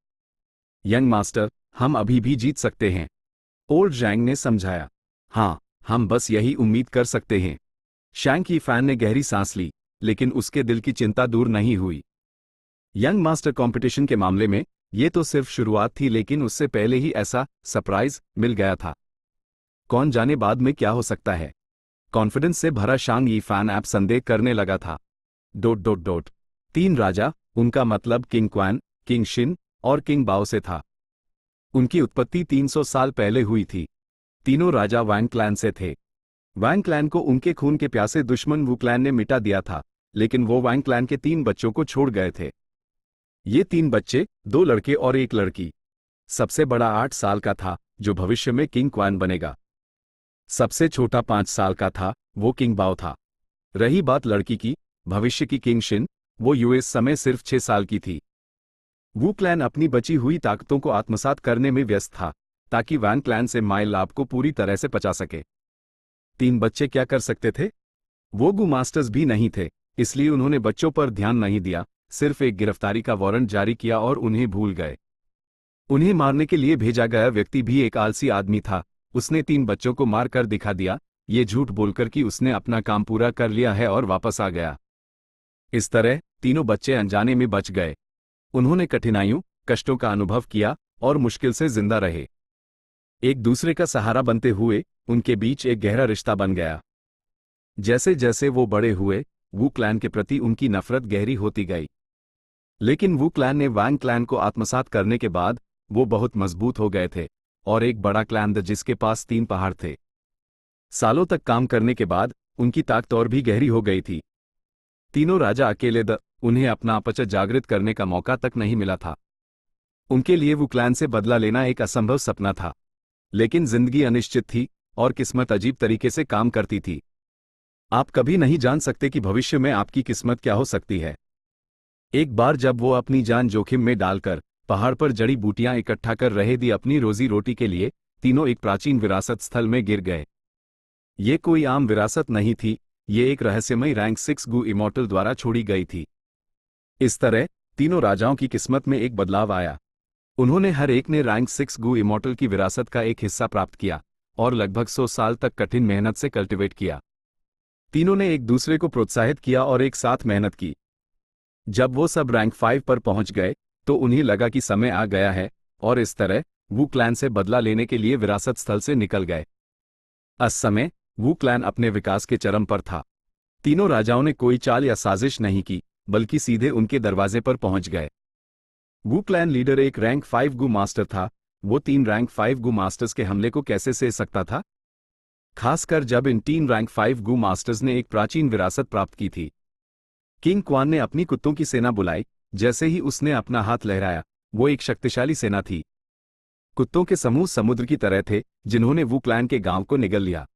यंग मास्टर, हम अभी भी जीत सकते हैं, ओल्ड जैंग ने समझाया। हाँ, हम बस यही उम्मीद कर सकते हैं। शैंग की फैन ने गहरी सांस ली, लेकिन उसके दिल की चिंता दूर नहीं हुई। यंग मास्टर कंपटीशन के मामले में ये तो सिर्फ शुरुआत थी, लेकिन उससे पहले ही ऐसा सरप्राइज मिल गया था। कौन जाने बाद में क्या हो सकता है। कॉन्फिडेंस से भरा शांग यी फैन ऐप संदेह करने लगा था। ... 3 राजा, उनका मतलब किंग क्वान, किंग शिन और किंग बाओ से था। उनकी उत्पत्ति 300 साल पहले हुई थी। तीनों राजा वैंग क्लैन से थे। वैंग क्लैन को उनके खून के प्यासे दुश्मन वू क्लैन ने मिटा दिया था, लेकिन वो वैंग क्लैन के 3 बच्चों को छोड़ गए थे। ये 3 बच्चे, 2 लड़के और 1 लड़की। सबसे बड़ा 8 साल का था, जो भविष्य में किंग क्वान बनेगा। सबसे छोटा 5 साल का था, वो किंग बाओ था। रही बात लड़की की, भविष्य की किंग शिन, वो यूएस समय सिर्फ 6 साल की थी। वू क्लैन अपनी बची हुई ताकतों को आत्मसात करने में व्यस्त था, ताकि वैंग क्लैन से माय लाभ को पूरी तरह से पचा सके। 3 बच्चे क्या कर सकते थे? वो गू मास्टर्स भी नहीं थे, इसलिए उन्होंने बच्चों पर ध्यान नहीं दिया, सिर्फ एक गिरफ्तारी का वारंट जारी किया और उन्हें भूल गए। उन्हें मारने के लिए भेजा गया व्यक्ति भी एक आलसी आदमी था। उसने 3 बच्चों को मार कर दिखा दिया, ये झूठ बोलकर कि उसने अपना काम पूरा कर लिया है और वापस आ गया। इस तरह तीनों बच्चे अनजाने में बच गए। उन्होंने कठिनाइयों, कष्टों का अनुभव किया और मुश्किल से जिंदा रहे। एक दूसरे का सहारा बनते हुए उनके बीच एक गहरा रिश्ता बन गया। जैसे जैसे वो बड़े हुए, वू क्लैन के प्रति उनकी नफरत गहरी होती गई। लेकिन वू क्लैन ने वैंग क्लैन को आत्मसात करने के बाद वो बहुत मजबूत हो गए थे और एक बड़ा क्लैन था जिसके पास 3 पहाड़ थे। सालों तक काम करने के बाद उनकी ताकत और भी गहरी हो गई थी। तीनों राजा अकेले उन्हें अपना अपच जागृत करने का मौका तक नहीं मिला था। उनके लिए वू क्लैन से बदला लेना एक असंभव सपना था। लेकिन जिंदगी अनिश्चित थी और किस्मत अजीब तरीके से काम करती थी। आप कभी नहीं जान सकते कि भविष्य में आपकी किस्मत क्या हो सकती है। एक बार जब वो अपनी जान जोखिम में डालकर पहाड़ पर जड़ी बूटियां इकट्ठा कर रहे थे अपनी रोजी रोटी के लिए, तीनों एक प्राचीन विरासत स्थल में गिर गए। ये कोई आम विरासत नहीं थी, ये एक रहस्यमयी रैंक 6 गू इमॉर्टल द्वारा छोड़ी गई थी। इस तरह तीनों राजाओं की किस्मत में एक बदलाव आया। उन्होंने हर एक ने रैंक 6 गू इमॉर्टल की विरासत का एक हिस्सा प्राप्त किया और लगभग 100 साल तक कठिन मेहनत से कल्टिवेट किया। तीनों ने एक दूसरे को प्रोत्साहित किया और एक साथ मेहनत की। जब वो सब रैंक 5 पर पहुंच गए तो उन्हें लगा कि समय आ गया है और इस तरह वू क्लैन से बदला लेने के लिए विरासत स्थल से निकल गए। उस समय वू क्लैन अपने विकास के चरम पर था। तीनों राजाओं ने कोई चाल या साजिश नहीं की, बल्कि सीधे उनके दरवाजे पर पहुंच गए। वू क्लैन लीडर एक रैंक 5 गू मास्टर था। वो 3 रैंक 5 गू मास्टर्स के हमले को कैसे सह सकता था, खासकर जब इन 3 रैंक 5 गू मास्टर्स ने एक प्राचीन विरासत प्राप्त की थी। किंग क्वान ने अपनी कुत्तों की सेना बुलाई। जैसे ही उसने अपना हाथ लहराया, वो एक शक्तिशाली सेना थी। कुत्तों के समूह समुद्र की तरह थे, जिन्होंने वू क्लैन के गांव को निगल लिया।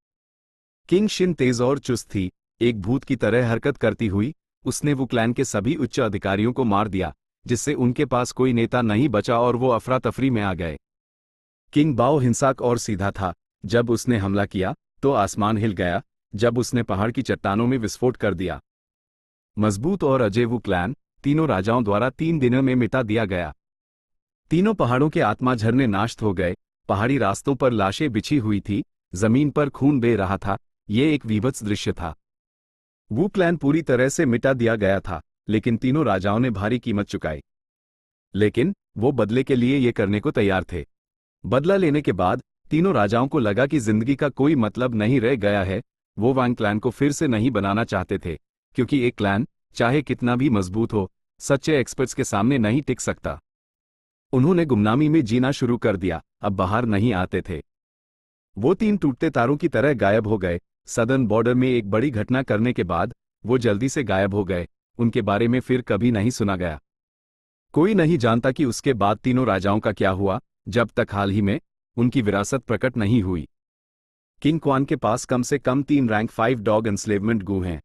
किंग शिन तेज और चुस्त थी, एक भूत की तरह हरकत करती हुई उसने वू क्लैन के सभी उच्च अधिकारियों को मार दिया, जिससे उनके पास कोई नेता नहीं बचा और वो अफरा तफरी में आ गए। किंग बाओ हिंसक और सीधा था। जब उसने हमला किया तो आसमान हिल गया, जब उसने पहाड़ की चट्टानों में विस्फोट कर दिया। मजबूत और अजय वू क्लैन तीनों राजाओं द्वारा 3 दिनों में मिटा दिया गया। तीनों पहाड़ों के आत्मा झरने नाश्त हो गए। पहाड़ी रास्तों पर लाशें बिछी हुई थी, जमीन पर खून बह रहा था। ये एक विभत्स दृश्य था। वू क्लैन पूरी तरह से मिटा दिया गया था, लेकिन तीनों राजाओं ने भारी कीमत चुकाई। लेकिन वो बदले के लिए ये करने को तैयार थे। बदला लेने के बाद तीनों राजाओं को लगा कि जिंदगी का कोई मतलब नहीं रह गया है। वो वांग क्लैन को फिर से नहीं बनाना चाहते थे, क्योंकि एक क्लैन चाहे कितना भी मजबूत हो, सच्चे एक्सपर्ट्स के सामने नहीं टिक सकता। उन्होंने गुमनामी में जीना शुरू कर दिया, अब बाहर नहीं आते थे। वो 3 टूटते तारों की तरह गायब हो गए। सदर्न बॉर्डर में एक बड़ी घटना करने के बाद वो जल्दी से गायब हो गए। उनके बारे में फिर कभी नहीं सुना गया। कोई नहीं जानता कि उसके बाद तीनों राजाओं का क्या हुआ, जब तक हाल ही में उनकी विरासत प्रकट नहीं हुई। किंग क्वान के पास कम से कम 3 रैंक 5 डॉग एंस्लेवमेंट गू हैं।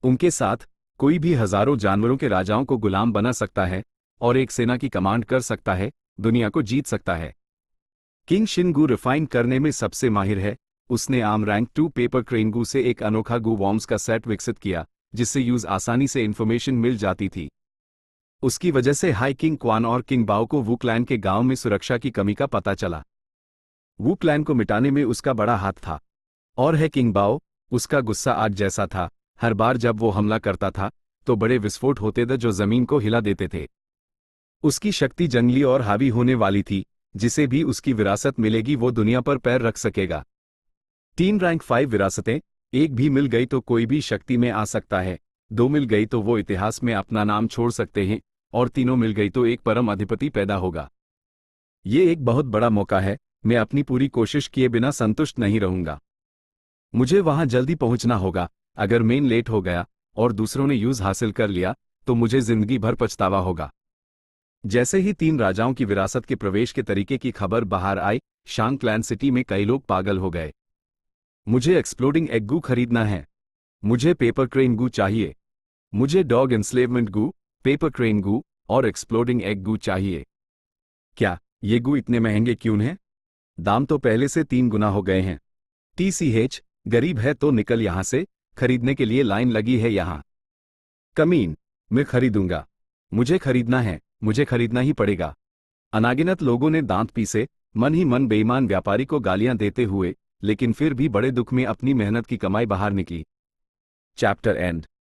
उनके साथ कोई भी हजारों जानवरों के राजाओं को गुलाम बना सकता है और एक सेना की कमांड कर सकता है, दुनिया को जीत सकता है। किंग शिन गू रिफाइन करने में सबसे माहिर है। उसने आम रैंक 2 पेपर क्रेन गू से एक अनोखा गू वॉर्म्स का सेट विकसित किया, जिससे यूज आसानी से इंफॉर्मेशन मिल जाती थी। उसकी वजह से हाई किंग क्वान और किंग बाओ को वू क्लैन के गांव में सुरक्षा की कमी का पता चला। वू क्लैन को मिटाने में उसका बड़ा हाथ था। और है किंग बाओ, उसका गुस्सा आज जैसा था। हर बार जब वो हमला करता था तो बड़े विस्फोट होते थे जो जमीन को हिला देते थे। उसकी शक्ति जंगली और हावी होने वाली थी। जिसे भी उसकी विरासत मिलेगी वो दुनिया पर पैर रख सकेगा। 3 रैंक 5 विरासतें, एक भी मिल गई तो कोई भी शक्ति में आ सकता है, 2 मिल गई तो वो इतिहास में अपना नाम छोड़ सकते हैं, और 3 मिल गई तो एक परम अधिपति पैदा होगा। ये एक बहुत बड़ा मौका है। मैं अपनी पूरी कोशिश किए बिना संतुष्ट नहीं रहूंगा। मुझे वहां जल्दी पहुंचना होगा। अगर मेन लेट हो गया और दूसरों ने यूज हासिल कर लिया तो मुझे जिंदगी भर पछतावा होगा। जैसे ही 3 राजाओं की विरासत के प्रवेश के तरीके की खबर बाहर आई, शांग क्लैन सिटी में कई लोग पागल हो गए। मुझे एक्सप्लोडिंग एग गू खरीदना है। मुझे पेपर क्रेन गू चाहिए। मुझे डॉग एंस्लेवमेंट गू, पेपर क्रेन गू और एक्सप्लोडिंग एग गू चाहिए। क्या ये गू इतने महंगे क्यों हैं? दाम तो पहले से 3 गुना हो गए हैं। TCH, गरीब है तो निकल यहां से, खरीदने के लिए लाइन लगी है यहां। कमीन, मैं खरीदूंगा। मुझे खरीदना है, मुझे खरीदना ही पड़ेगा। अनागिनत लोगों ने दांत पीसे, मन ही मन बेईमान व्यापारी को गालियां देते हुए, लेकिन फिर भी बड़े दुख में अपनी मेहनत की कमाई बाहर निकली। Chapter and.